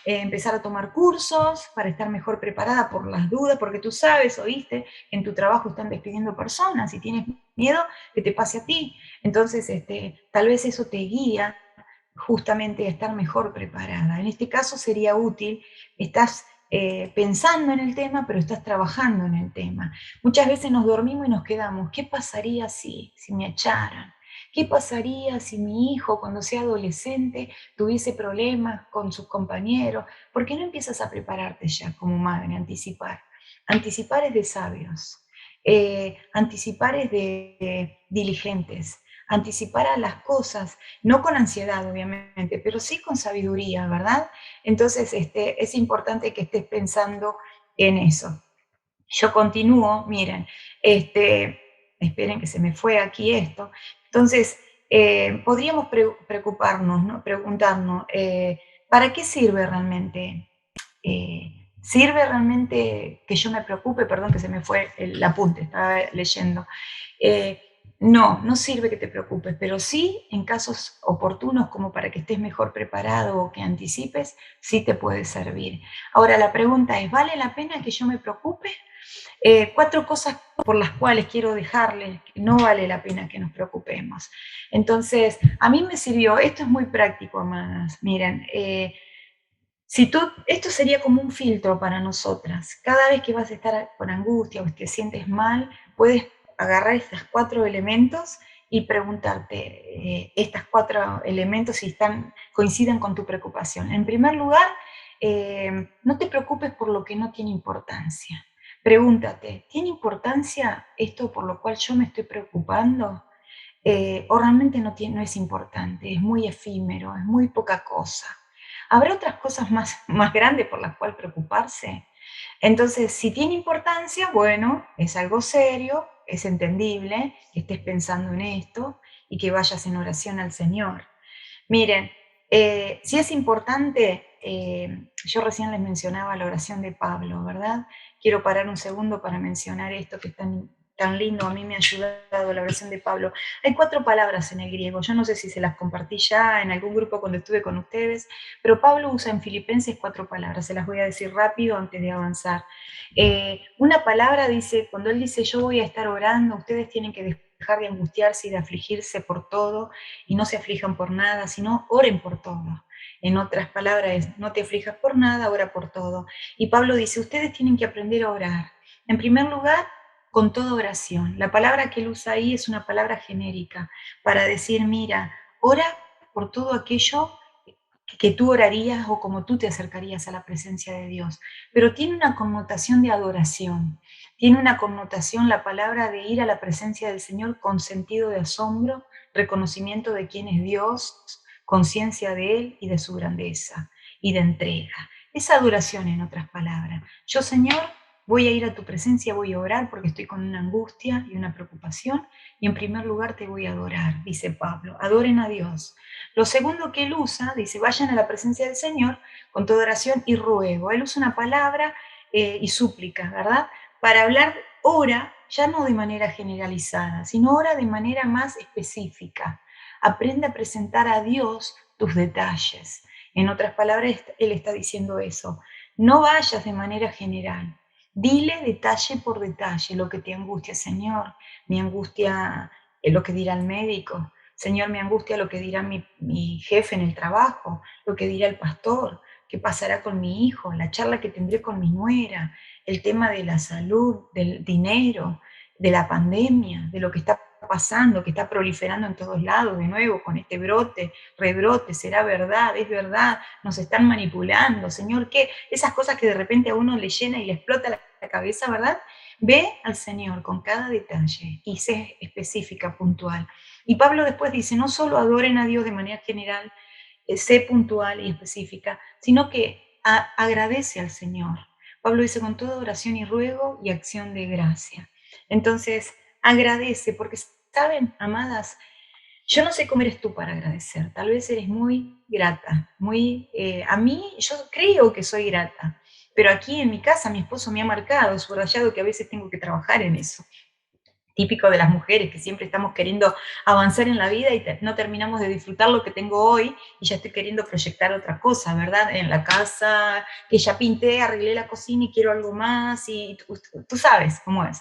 S2: empezar a tomar cursos para estar mejor preparada por las dudas, porque tú sabes, oíste, que en tu trabajo están despidiendo personas y tienes miedo que te pase a ti. Entonces, tal vez eso te guía justamente a estar mejor preparada. En este caso sería útil, estás pensando en el tema, pero estás trabajando en el tema. Muchas veces nos dormimos y nos quedamos, ¿qué pasaría si me echaran? ¿Qué pasaría si mi hijo, cuando sea adolescente, tuviese problemas con sus compañeros? ¿Por qué no empiezas a prepararte ya como madre, anticipar? Anticipar es de sabios, anticipar es de diligentes, anticipar a las cosas, no con ansiedad obviamente, pero sí con sabiduría, ¿verdad? Entonces es importante que estés pensando en eso. Yo continúo, miren, esperen que se me fue aquí esto. Entonces, podríamos preocuparnos, ¿no? Preguntarnos, ¿para qué sirve realmente? ¿Sirve realmente que yo me preocupe? Perdón que se me fue el apunte, estaba leyendo. No, no sirve que te preocupes, pero sí en casos oportunos como para que estés mejor preparado o que anticipes, sí te puede servir. Ahora la pregunta es, ¿vale la pena que yo me preocupe? 4 cosas por las cuales quiero dejarles que no vale la pena que nos preocupemos. Entonces, a mí me sirvió, esto es muy práctico, amadas, miren, esto sería como un filtro para nosotras. Cada vez que vas a estar con angustia o te sientes mal, puedes agarrar estos 4 elementos y preguntarte estos 4 elementos si coinciden con tu preocupación. En primer lugar, no te preocupes por lo que no tiene importancia. Pregúntate, ¿tiene importancia esto por lo cual yo me estoy preocupando? ¿O realmente no es importante? Es muy efímero, es muy poca cosa. ¿Habrá otras cosas más grandes por las cuales preocuparse? Entonces, si tiene importancia, bueno, es algo serio, es entendible que estés pensando en esto y que vayas en oración al Señor. Miren, si es importante, yo recién les mencionaba la oración de Pablo, ¿verdad? Quiero parar un segundo para mencionar esto que es tan lindo, a mí me ha ayudado la oración de Pablo. Hay 4 palabras en el griego, yo no sé si se las compartí ya en algún grupo cuando estuve con ustedes, pero Pablo usa en Filipenses 4 palabras, se las voy a decir rápido antes de avanzar. Una palabra dice, cuando él dice yo voy a estar orando, ustedes tienen que dejar de angustiarse y de afligirse por todo, y no se aflijan por nada, sino oren por todo. En otras palabras, no te aflijas por nada, ora por todo. Y Pablo dice, ustedes tienen que aprender a orar. En primer lugar, con toda oración. La palabra que él usa ahí es una palabra genérica para decir, mira, ora por todo aquello que tú orarías o como tú te acercarías a la presencia de Dios. Pero tiene una connotación de adoración, tiene una connotación la palabra de ir a la presencia del Señor con sentido de asombro, reconocimiento de quién es Dios, conciencia de Él y de su grandeza y de entrega. Esa adoración, en otras palabras. Yo, Señor, voy a ir a tu presencia, voy a orar porque estoy con una angustia y una preocupación, y en primer lugar te voy a adorar, dice Pablo. Adoren a Dios. Lo segundo que él usa, dice, vayan a la presencia del Señor con toda oración y ruego. Él usa una palabra y súplica, ¿verdad? Para hablar, ora, ya no de manera generalizada, sino ora de manera más específica. Aprende a presentar a Dios tus detalles. En otras palabras, él está diciendo eso. No vayas de manera general. Dile detalle por detalle lo que te angustia, Señor. Mi angustia es lo que dirá el médico. Señor, me angustia lo que dirá mi jefe en el trabajo, lo que dirá el pastor, qué pasará con mi hijo, la charla que tendré con mi nuera, el tema de la salud, del dinero, de la pandemia, de lo que está pasando, que está proliferando en todos lados, de nuevo, con este brote, rebrote, será verdad, es verdad, nos están manipulando, Señor, ¿qué? Esas cosas que de repente a uno le llena y le explota la cabeza, ¿verdad? Ve al Señor con cada detalle y sé específica, puntual. Y Pablo después dice, no solo adoren a Dios de manera general, sé puntual y específica, sino que agradece al Señor. Pablo dice con toda oración y ruego y acción de gracia. Entonces, agradece, porque saben, amadas, yo no sé cómo eres tú para agradecer. Tal vez eres muy grata, a mí, yo creo que soy grata, pero aquí en mi casa mi esposo me ha marcado, subrayado que a veces tengo que trabajar en eso. Típico de las mujeres, que siempre estamos queriendo avanzar en la vida y no terminamos de disfrutar lo que tengo hoy y ya estoy queriendo proyectar otra cosa, ¿verdad? En la casa, que ya pinté, arreglé la cocina y quiero algo más, y tú sabes cómo es.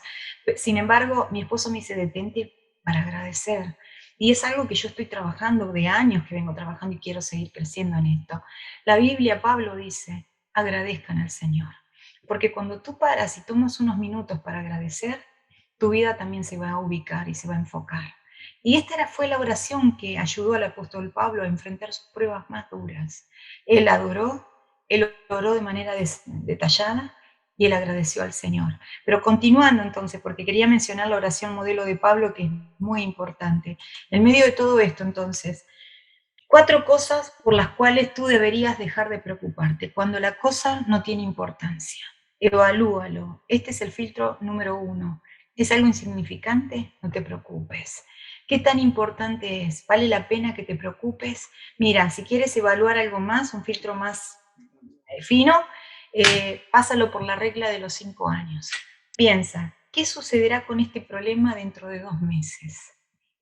S2: Sin embargo, mi esposo me dice, detente para agradecer. Y es algo que yo estoy trabajando, de años que vengo trabajando y quiero seguir creciendo en esto. La Biblia, Pablo dice, agradezcan al Señor. Porque cuando tú paras y tomas unos minutos para agradecer, tu vida también se va a ubicar y se va a enfocar. Y esta fue la oración que ayudó al apóstol Pablo a enfrentar sus pruebas más duras. Él adoró, él oró de manera detallada y él agradeció al Señor. Pero continuando entonces, porque quería mencionar la oración modelo de Pablo, que es muy importante. En medio de todo esto, entonces, 4 cosas por las cuales tú deberías dejar de preocuparte cuando la cosa no tiene importancia. Evalúalo. Este es el filtro número 1. ¿Es algo insignificante? No te preocupes. ¿Qué tan importante es? ¿Vale la pena que te preocupes? Mira, si quieres evaluar algo más, un filtro más fino, pásalo por la regla de los 5 años. Piensa, ¿qué sucederá con este problema dentro de 2 meses?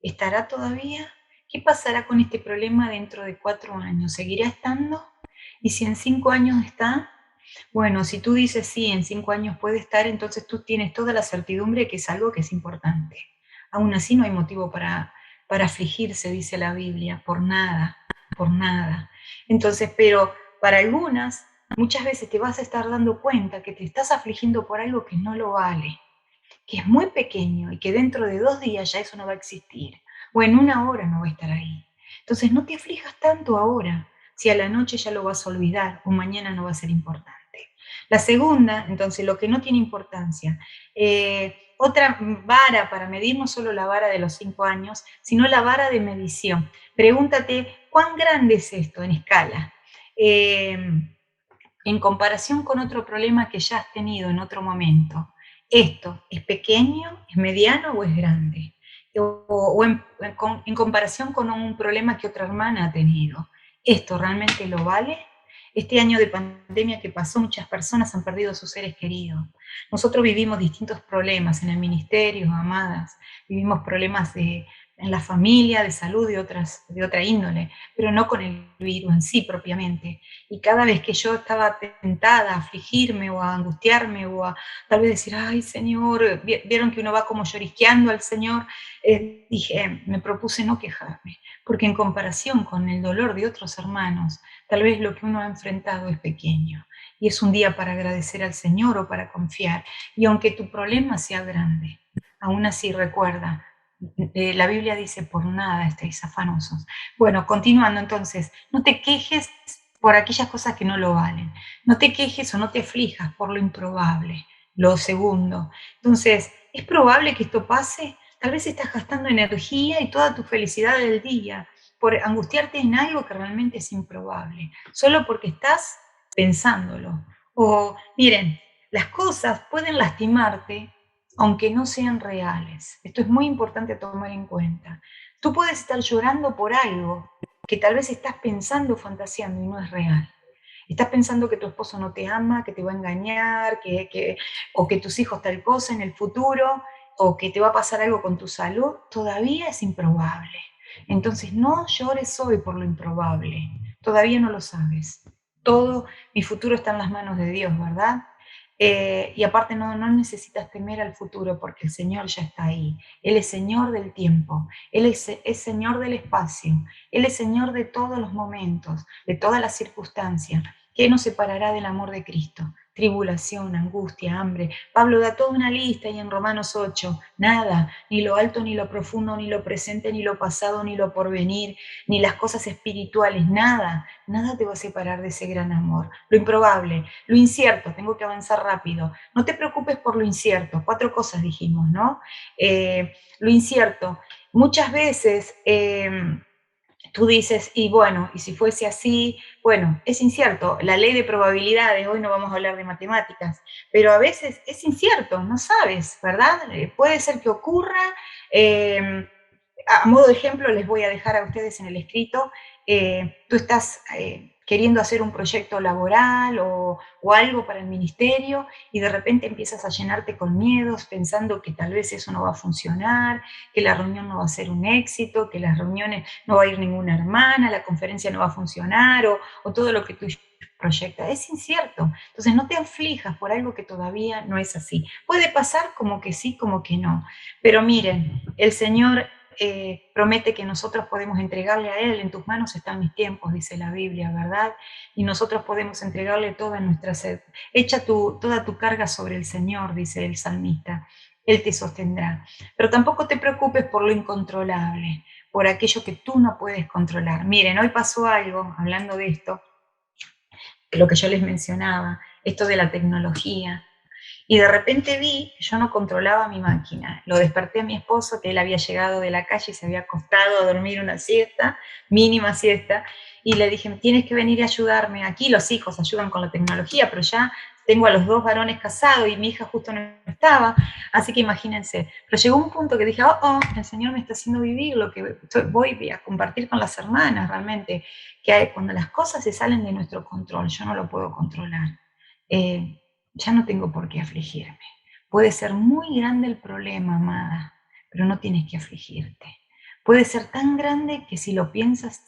S2: ¿Estará todavía? ¿Qué pasará con este problema dentro de 4 años? ¿Seguirá estando? Y si en 5 años está, Bueno, si tú dices sí, en 5 años puede estar, entonces tú tienes toda la certidumbre que es algo que es importante. Aún así no hay motivo para afligirse, dice la Biblia, por nada, por nada. Entonces, pero para algunas, muchas veces te vas a estar dando cuenta que te estás afligiendo por algo que no lo vale, que es muy pequeño y que dentro de 2 días ya eso no va a existir, o en 1 hora no va a estar ahí. Entonces no te aflijas tanto ahora, si a la noche ya lo vas a olvidar o mañana no va a ser importante. La segunda, entonces, lo que no tiene importancia. Otra vara para medir, no solo la vara de los 5 años, sino la vara de medición. Pregúntate, ¿cuán grande es esto en escala? En comparación con otro problema que ya has tenido en otro momento. ¿Esto es pequeño, es mediano o es grande? O en comparación con un problema que otra hermana ha tenido. ¿Esto realmente lo vale? Este año de pandemia que pasó, muchas personas han perdido a sus seres queridos. Nosotros vivimos distintos problemas en el ministerio, amadas. Vivimos problemas en la familia, de salud, de otra índole, pero no con el virus en sí propiamente. Y cada vez que yo estaba tentada a afligirme o a angustiarme o a tal vez decir, ay Señor, vieron que uno va como llorisqueando al Señor, dije, me propuse no quejarme, porque en comparación con el dolor de otros hermanos, tal vez lo que uno ha enfrentado es pequeño. Y es un día para agradecer al Señor o para confiar. Y aunque tu problema sea grande, aún así recuerda, la Biblia dice, por nada estéis afanosos. Bueno, continuando entonces, no te quejes por aquellas cosas que no lo valen. No te quejes o no te aflijas por lo improbable, lo segundo. Entonces, ¿es probable que esto pase? Tal vez estás gastando energía y toda tu felicidad del día por angustiarte en algo que realmente es improbable, solo porque estás pensándolo. O, miren, las cosas pueden lastimarte aunque no sean reales. Esto es muy importante tomar en cuenta. Tú puedes estar llorando por algo que tal vez estás pensando, fantaseando y no es real. Estás pensando que tu esposo no te ama, que te va a engañar, o que tus hijos tal cosa en el futuro, o que te va a pasar algo con tu salud, todavía es improbable. Entonces no llores hoy por lo improbable, todavía no lo sabes. Todo mi futuro está en las manos de Dios, ¿verdad? Y aparte no necesitas temer al futuro porque el Señor ya está ahí. Él es Señor del tiempo, Él es Señor del espacio, Él es Señor de todos los momentos, de todas las circunstancias. ¿Qué nos separará del amor de Cristo? Tribulación, angustia, hambre. Pablo da toda una lista y en Romanos 8, nada, ni lo alto, ni lo profundo, ni lo presente, ni lo pasado, ni lo porvenir, ni las cosas espirituales, nada, nada te va a separar de ese gran amor. Lo improbable, lo incierto, tengo que avanzar rápido. No te preocupes por lo incierto, 4 cosas dijimos, ¿no? Lo incierto, muchas veces tú dices, y bueno, y si fuese así, bueno, es incierto, la ley de probabilidades, hoy no vamos a hablar de matemáticas, pero a veces es incierto, no sabes, ¿verdad? Puede ser que ocurra, a modo de ejemplo les voy a dejar a ustedes en el escrito, tú estás queriendo hacer un proyecto laboral o algo para el ministerio y de repente empiezas a llenarte con miedos pensando que tal vez eso no va a funcionar, que la reunión no va a ser un éxito, que las reuniones no va a ir ninguna hermana, la conferencia no va a funcionar o todo lo que tú proyectas. Es incierto. Entonces no te aflijas por algo que todavía no es así. Puede pasar como que sí, como que no. Pero miren, el Señor promete que nosotros podemos entregarle a Él, en tus manos están mis tiempos, dice la Biblia, ¿verdad? Y nosotros podemos entregarle toda nuestra sed. Echa toda tu carga sobre el Señor, dice el salmista, Él te sostendrá. Pero tampoco te preocupes por lo incontrolable, por aquello que tú no puedes controlar. Miren, hoy pasó algo, hablando de esto, lo que yo les mencionaba, esto de la tecnología, y de repente vi que yo no controlaba mi máquina. Lo desperté a mi esposo, que él había llegado de la calle y se había acostado a dormir una siesta, mínima siesta, y le dije, tienes que venir a ayudarme. Aquí los hijos ayudan con la tecnología, pero ya tengo a los 2 varones casados y mi hija justo no estaba, así que imagínense. Pero llegó un punto que dije, el Señor me está haciendo vivir lo que voy a compartir con las hermanas realmente, que cuando las cosas se salen de nuestro control, yo no lo puedo controlar. Ya no tengo por qué afligirme. Puede ser muy grande el problema, amada, pero no tienes que afligirte. Puede ser tan grande que si lo piensas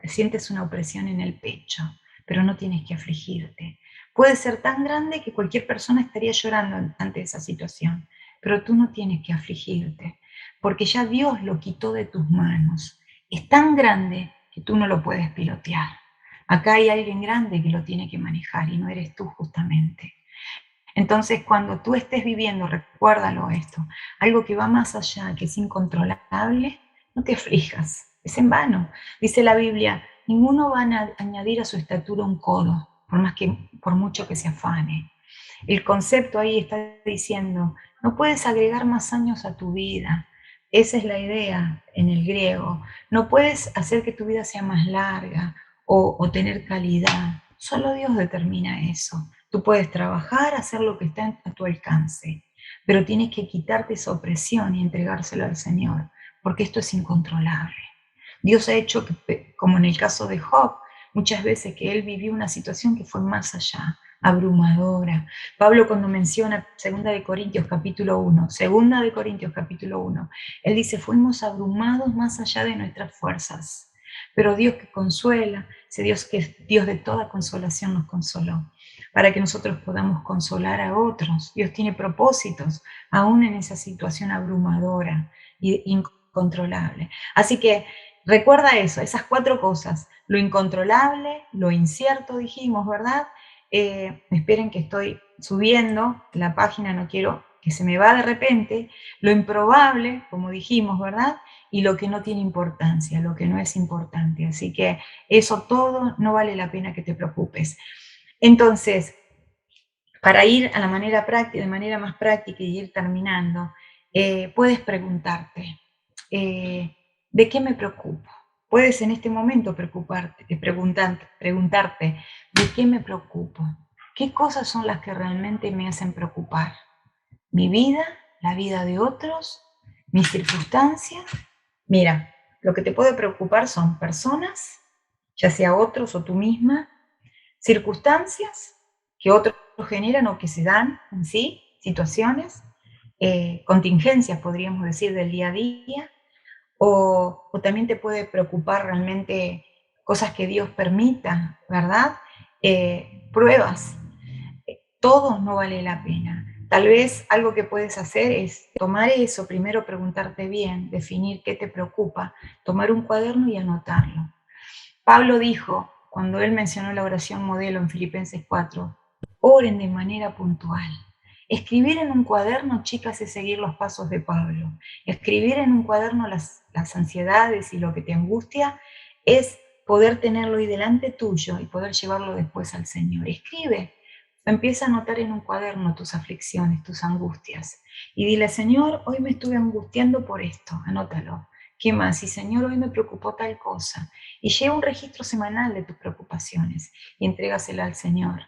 S2: sientes una opresión en el pecho, pero no tienes que afligirte, Puede ser tan grande que cualquier persona estaría llorando ante esa situación, pero tú no tienes que afligirte, porque ya Dios lo quitó de tus manos. Es tan grande que tú no lo puedes pilotear. Acá hay alguien grande que lo tiene que manejar y no eres tú justamente. Entonces, cuando tú estés viviendo, recuérdalo esto, algo que va más allá, que es incontrolable, no te aflijas, es en vano. Dice la Biblia, ninguno va a añadir a su estatura un codo, por mucho que se afane. El concepto ahí está diciendo, no puedes agregar más años a tu vida. Esa es la idea en el griego. No puedes hacer que tu vida sea más larga o tener calidad. Solo Dios determina eso. Tú puedes trabajar, hacer lo que está a tu alcance, pero tienes que quitarte esa opresión y entregárselo al Señor, porque esto es incontrolable. Dios ha hecho que, como en el caso de Job, muchas veces que él vivió una situación que fue más allá, abrumadora. Pablo cuando menciona 2 capítulo 1, él dice, fuimos abrumados más allá de nuestras fuerzas, pero Dios que consuela, ese Dios que es Dios de toda consolación nos consoló, para que nosotros podamos consolar a otros. Dios tiene propósitos, aún en esa situación abrumadora e incontrolable. Así que recuerda eso, esas 4 cosas, lo incontrolable, lo incierto dijimos, ¿verdad? Esperen que estoy subiendo la página, no quiero que se me va de repente, lo improbable, como dijimos, ¿verdad? Y lo que no tiene importancia, lo que no es importante. Así que eso todo no vale la pena que te preocupes. Entonces, para ir a la manera práctica, de manera más práctica y ir terminando, puedes preguntarte, ¿de qué me preocupo? Puedes en este momento preguntarte, ¿de qué me preocupo? ¿Qué cosas son las que realmente me hacen preocupar? ¿Mi vida? ¿La vida de otros? ¿Mis circunstancias? Mira, lo que te puede preocupar son personas, ya sea otros o tú misma, circunstancias que otros generan o que se dan en sí, situaciones, contingencias, podríamos decir, del día a día, o también te puede preocupar realmente cosas que Dios permita, ¿verdad? Pruebas. Todo no vale la pena. Tal vez algo que puedes hacer es tomar eso, primero preguntarte bien, definir qué te preocupa, tomar un cuaderno y anotarlo. Pablo dijo, cuando él mencionó la oración modelo en Filipenses 4, oren de manera puntual. Escribir en un cuaderno, chicas, es seguir los pasos de Pablo. Escribir en un cuaderno las ansiedades y lo que te angustia es poder tenerlo ahí delante tuyo y poder llevarlo después al Señor. Escribe, empieza a anotar en un cuaderno tus aflicciones, tus angustias. Y dile, Señor, hoy me estuve angustiando por esto, anótalo. ¿Qué más? Y Señor, hoy me preocupó tal cosa. Y lleva un registro semanal de tus preocupaciones y entrégasela al Señor.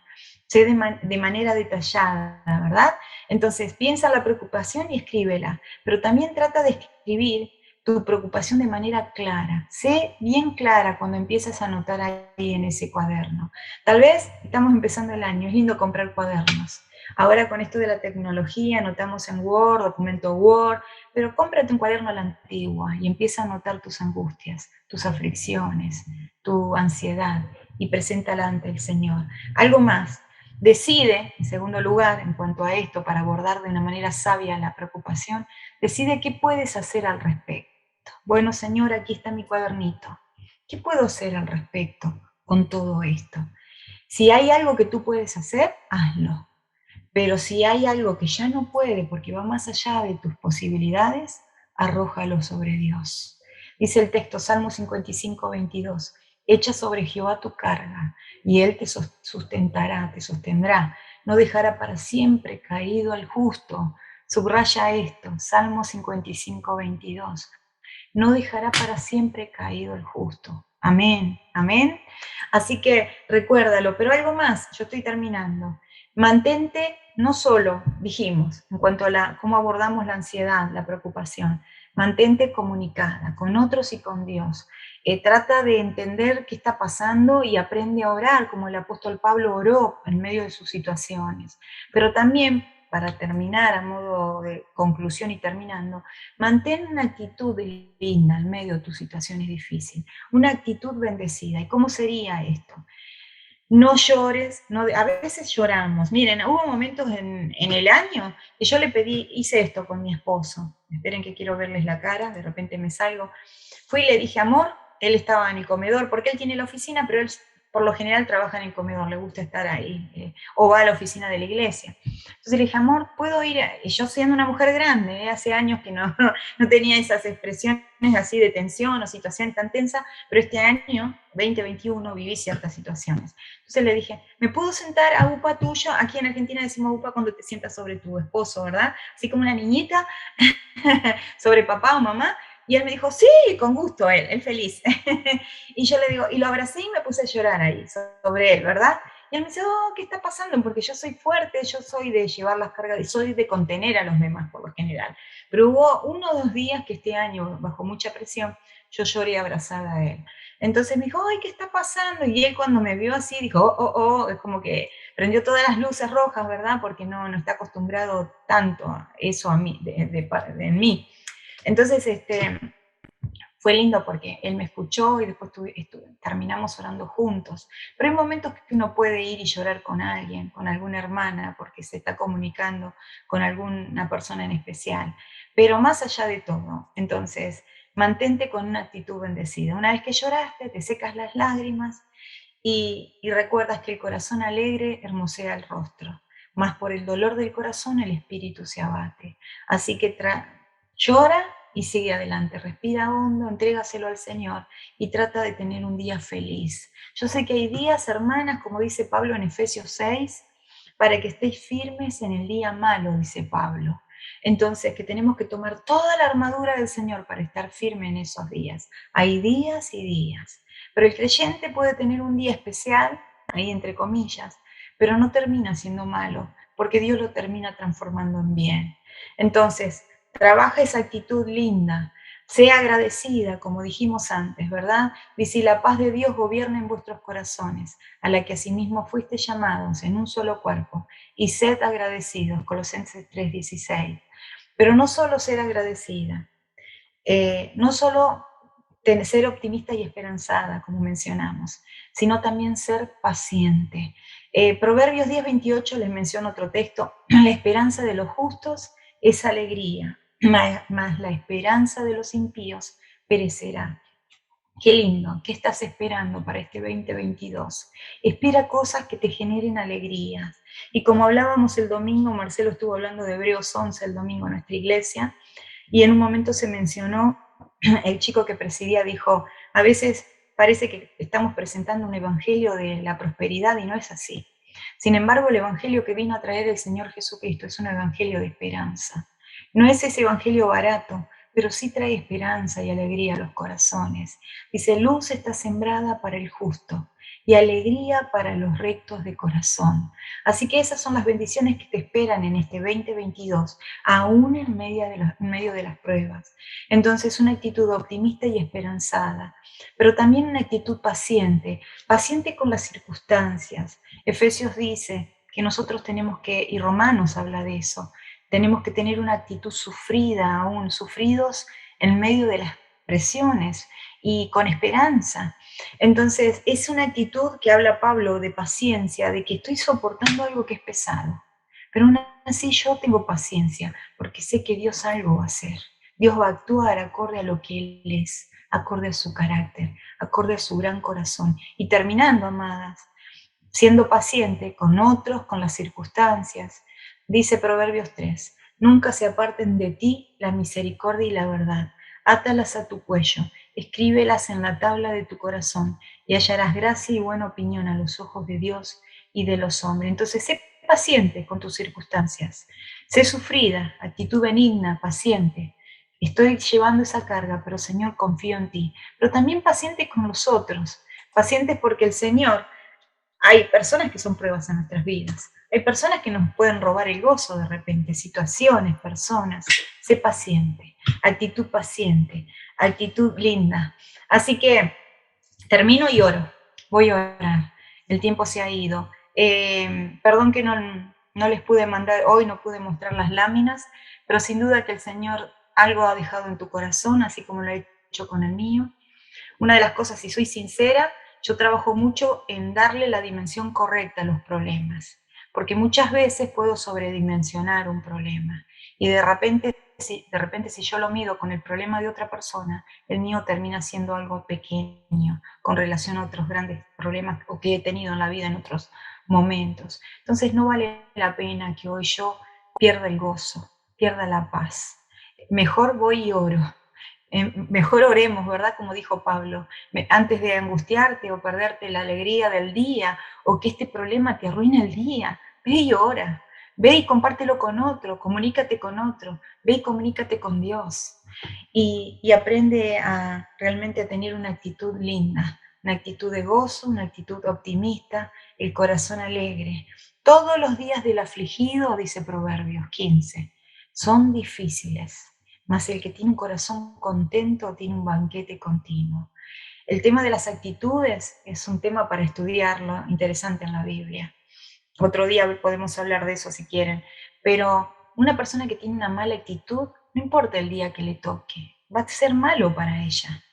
S2: Sé de manera detallada, ¿verdad? Entonces, piensa en la preocupación y escríbela, pero también trata de escribir tu preocupación de manera clara. Sé bien clara cuando empiezas a anotar ahí en ese cuaderno. Tal vez estamos empezando el año, es lindo comprar cuadernos. Ahora con esto de la tecnología, anotamos en Word, documento Word, pero cómprate un cuaderno a la antigua y empieza a anotar tus angustias, tus aflicciones, tu ansiedad y preséntala ante el Señor. Algo más, decide, en segundo lugar, en cuanto a esto, para abordar de una manera sabia la preocupación, decide qué puedes hacer al respecto. Bueno, Señor, aquí está mi cuadernito. ¿Qué puedo hacer al respecto con todo esto? Si hay algo que tú puedes hacer, hazlo. Pero si hay algo que ya no puede porque va más allá de tus posibilidades, arrójalo sobre Dios. Dice el texto, Salmo 55, 22, echa sobre Jehová tu carga y Él te sustentará, te sostendrá, no dejará para siempre caído al justo. Subraya esto, Salmo 55, 22, no dejará para siempre caído el justo. Amén, amén. Así que recuérdalo, pero algo más, yo estoy terminando. Mantente, no solo, dijimos, en cuanto a cómo abordamos la ansiedad, la preocupación, mantente comunicada con otros y con Dios. Trata de entender qué está pasando y aprende a orar, como el apóstol Pablo oró en medio de sus situaciones. Pero también, para terminar, a modo de conclusión y terminando, mantén una actitud linda en medio de tus situaciones difíciles, una actitud bendecida. ¿Y cómo sería esto? no llores, a veces lloramos. Miren, hubo momentos en el año que yo le pedí, hice esto con mi esposo, esperen que quiero verles la cara, de repente me salgo, fui y le dije, amor, él estaba en el comedor, porque él tiene la oficina, pero él por lo general trabaja en el comedor, le gusta estar ahí, o va a la oficina de la iglesia. Entonces le dije, amor, ¿puedo ir? Y yo siendo una mujer grande, hace años que no tenía esas expresiones así de tensión o situaciones tan tensas, pero este año, 2021, viví ciertas situaciones. Entonces le dije, ¿me puedo sentar a upa tuyo? Aquí en Argentina decimos upa cuando te sientas sobre tu esposo, ¿verdad? Así como una niñita sobre papá o mamá. Y él me dijo, sí, con gusto, él feliz. Y yo le digo, y lo abracé y me puse a llorar ahí sobre él, ¿verdad? Y él me dice, oh, ¿qué está pasando? Porque yo soy fuerte, yo soy de llevar las cargas, y soy de contener a los demás por lo general. Pero hubo 1 o 2 días que este año, bajo mucha presión, yo lloré abrazada a él. Entonces me dijo, ay, ¿qué está pasando? Y él cuando me vio así, dijo, es como que prendió todas las luces rojas, ¿verdad? Porque no está acostumbrado tanto a eso a mí, en mí. Entonces, fue lindo porque él me escuchó y después terminamos orando juntos. Pero hay momentos que uno puede ir y llorar con alguien, con alguna hermana, porque se está comunicando con alguna persona en especial. Pero más allá de todo, entonces, mantente con una actitud bendecida. Una vez que lloraste, te secas las lágrimas y recuerdas que el corazón alegre hermosea el rostro. Más por el dolor del corazón el espíritu se abate. Así que llora y sigue adelante, respira hondo, entrégaselo al Señor y trata de tener un día feliz. Yo sé que hay días, hermanas, como dice Pablo en Efesios 6, para que estéis firmes en el día malo, dice Pablo. Entonces, que tenemos que tomar toda la armadura del Señor para estar firme en esos días. Hay días y días, pero el creyente puede tener un día especial, ahí entre comillas, pero no termina siendo malo, porque Dios lo termina transformando en bien. Entonces, trabaja esa actitud linda, sea agradecida, como dijimos antes, ¿verdad? Dice, y la paz de Dios gobierna en vuestros corazones, a la que asimismo fuiste llamados en un solo cuerpo, y sed agradecidos, Colosenses 3:16. Pero no solo ser agradecida, no solo ser optimista y esperanzada, como mencionamos, sino también ser paciente. Proverbios 10:28 les menciono otro texto, la esperanza de los justos es alegría, mas la esperanza de los impíos perecerá. Qué lindo, ¿qué estás esperando para este 2022? Espera cosas que te generen alegrías. Y como hablábamos el domingo, Marcelo estuvo hablando de Hebreos 11 el domingo en nuestra iglesia, y en un momento se mencionó, el chico que presidía dijo, a veces parece que estamos presentando un evangelio de la prosperidad y no es así. Sin embargo, el evangelio que vino a traer el Señor Jesucristo es un evangelio de esperanza. No es ese evangelio barato, pero sí trae esperanza y alegría a los corazones. Dice, luz está sembrada para el justo y alegría para los rectos de corazón. Así que esas son las bendiciones que te esperan en este 2022, aún en medio de las pruebas. Entonces, una actitud optimista y esperanzada, pero también una actitud paciente, paciente con las circunstancias. Efesios dice que nosotros tenemos que, y Romanos habla de eso, tenemos que tener una actitud sufrida aún, sufridos en medio de las presiones y con esperanza. Entonces, es una actitud que habla Pablo de paciencia, de que estoy soportando algo que es pesado, pero aún así yo tengo paciencia, porque sé que Dios algo va a hacer. Dios va a actuar acorde a lo que Él es, acorde a su carácter, acorde a su gran corazón. Y terminando, amadas, siendo paciente con otros, con las circunstancias. Dice Proverbios 3, nunca se aparten de ti la misericordia y la verdad. Átalas a tu cuello, escríbelas en la tabla de tu corazón y hallarás gracia y buena opinión a los ojos de Dios y de los hombres. Entonces, sé paciente con tus circunstancias. Sé sufrida, actitud benigna, paciente. Estoy llevando esa carga, pero Señor, confío en ti. Pero también paciente con los otros. Pacientes porque el Señor, hay personas que son pruebas en nuestras vidas. Hay personas que nos pueden robar el gozo de repente, situaciones, personas. Sé paciente, actitud paciente, actitud linda. Así que termino y oro. Voy a orar. El tiempo se ha ido. Perdón que no les pude mandar, hoy no pude mostrar las láminas, pero sin duda que el Señor algo ha dejado en tu corazón, así como lo ha hecho con el mío. Una de las cosas, si soy sincera, yo trabajo mucho en darle la dimensión correcta a los problemas, porque muchas veces puedo sobredimensionar un problema y de repente si yo lo mido con el problema de otra persona, el mío termina siendo algo pequeño con relación a otros grandes problemas que he tenido en la vida en otros momentos. Entonces no vale la pena que hoy yo pierda el gozo, pierda la paz. Mejor voy y oro. Mejor oremos, ¿verdad? Como dijo Pablo, antes de angustiarte o perderte la alegría del día o que este problema te arruine el día, ve y ora, ve y compártelo con otro, comunícate con otro, ve y comunícate con Dios y aprende a realmente a tener una actitud linda, una actitud de gozo, una actitud optimista, el corazón alegre. Todos los días del afligido, dice Proverbios 15, son difíciles, mas el que tiene un corazón contento tiene un banquete continuo. El tema de las actitudes es un tema para estudiarlo, interesante en la Biblia. Otro día podemos hablar de eso si quieren, pero una persona que tiene una mala actitud, no importa el día que le toque, va a ser malo para ella.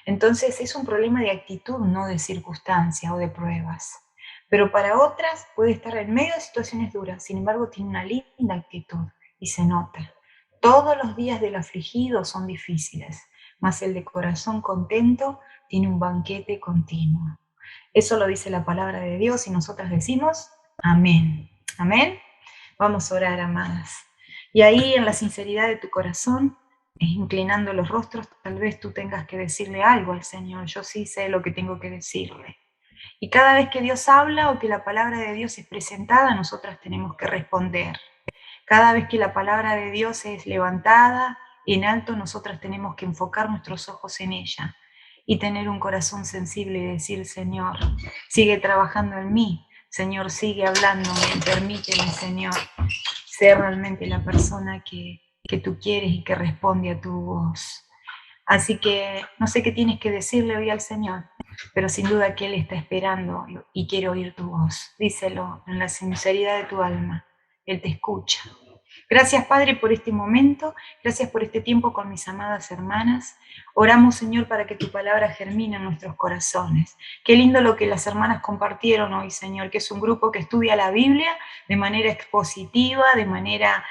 S2: Entonces es un problema de actitud, no de circunstancia o de pruebas. Pero para otras puede estar en medio de situaciones duras, sin embargo tiene una linda actitud y se nota. Todos los días del afligido son difíciles, mas el de corazón contento tiene un banquete continuo. Eso lo dice la palabra de Dios y nosotras decimos amén. Amén. Vamos a orar, amadas. Y ahí en la sinceridad de tu corazón, inclinando los rostros, tal vez tú tengas que decirle algo al Señor. Yo sí sé lo que tengo que decirle. Y cada vez que Dios habla o que la palabra de Dios es presentada, nosotras tenemos que responder. Cada vez que la palabra de Dios es levantada en alto, nosotras tenemos que enfocar nuestros ojos en ella y tener un corazón sensible y decir, Señor, sigue trabajando en mí. Señor, sigue hablándome, permíteme, Señor, ser realmente la persona que tú quieres y que responde a tu voz. Así que no sé qué tienes que decirle hoy al Señor, pero sin duda que Él está esperando y quiere oír tu voz. Díselo en la sinceridad de tu alma. Él te escucha. Gracias, Padre, por este momento. Gracias por este tiempo con mis amadas hermanas. Oramos, Señor, para que tu palabra germine en nuestros corazones. Qué lindo lo que las hermanas compartieron hoy, Señor, que es un grupo que estudia la Biblia de manera expositiva, de manera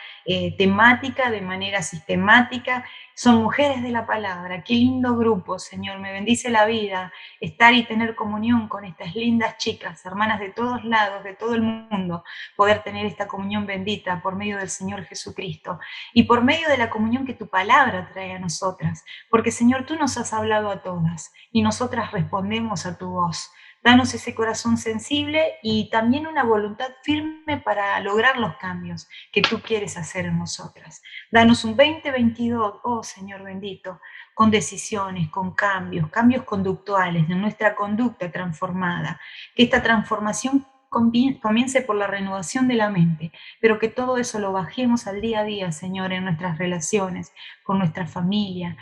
S2: temática, de manera sistemática. Son mujeres de la palabra. Qué lindo grupo, Señor. Me bendice la vida estar y tener comunión con estas lindas chicas, hermanas de todos lados, de todo el mundo, poder tener esta comunión bendita por medio del Señor Jesucristo y por medio de la comunión que tu palabra trae a nosotras. Porque, Señor, tú nos has hablado a todas y nosotras respondemos a tu voz. Danos ese corazón sensible y también una voluntad firme para lograr los cambios que tú quieres hacer en nosotras. Danos un 2022, oh Señor bendito, con decisiones, con cambios, cambios conductuales, de nuestra conducta transformada. Que esta transformación comience por la renovación de la mente, pero que todo eso lo bajemos al día a día, Señor, en nuestras relaciones, con nuestra familia,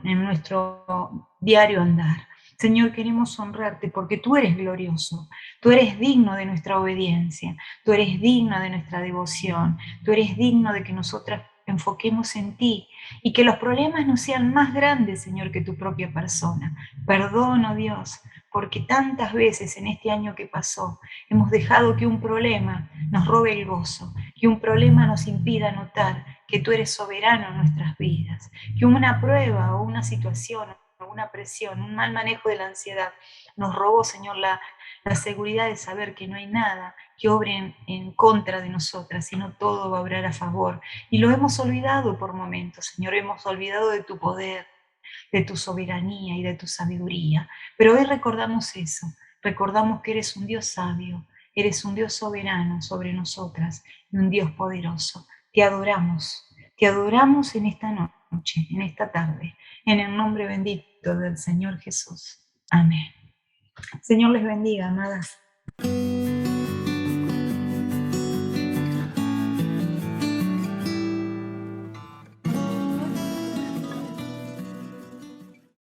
S2: en nuestro diario andar. Señor, queremos honrarte porque tú eres glorioso, tú eres digno de nuestra obediencia, tú eres digno de nuestra devoción, tú eres digno de que nosotras enfoquemos en ti y que los problemas no sean más grandes, Señor, que tu propia persona. Perdono, Dios, porque tantas veces en este año que pasó hemos dejado que un problema nos robe el gozo, que un problema nos impida notar que tú eres soberano en nuestras vidas, que una prueba o una situación una presión, un mal manejo de la ansiedad, nos robó, Señor, la seguridad de saber que no hay nada que obre en contra de nosotras, sino todo va a obrar a favor. Y lo hemos olvidado por momentos, Señor, hemos olvidado de tu poder, de tu soberanía y de tu sabiduría. Pero hoy recordamos eso, recordamos que eres un Dios sabio, eres un Dios soberano sobre nosotras y un Dios poderoso. Te adoramos en esta noche, en esta tarde, en el nombre bendito del Señor Jesús. Amén. Señor les bendiga, amadas.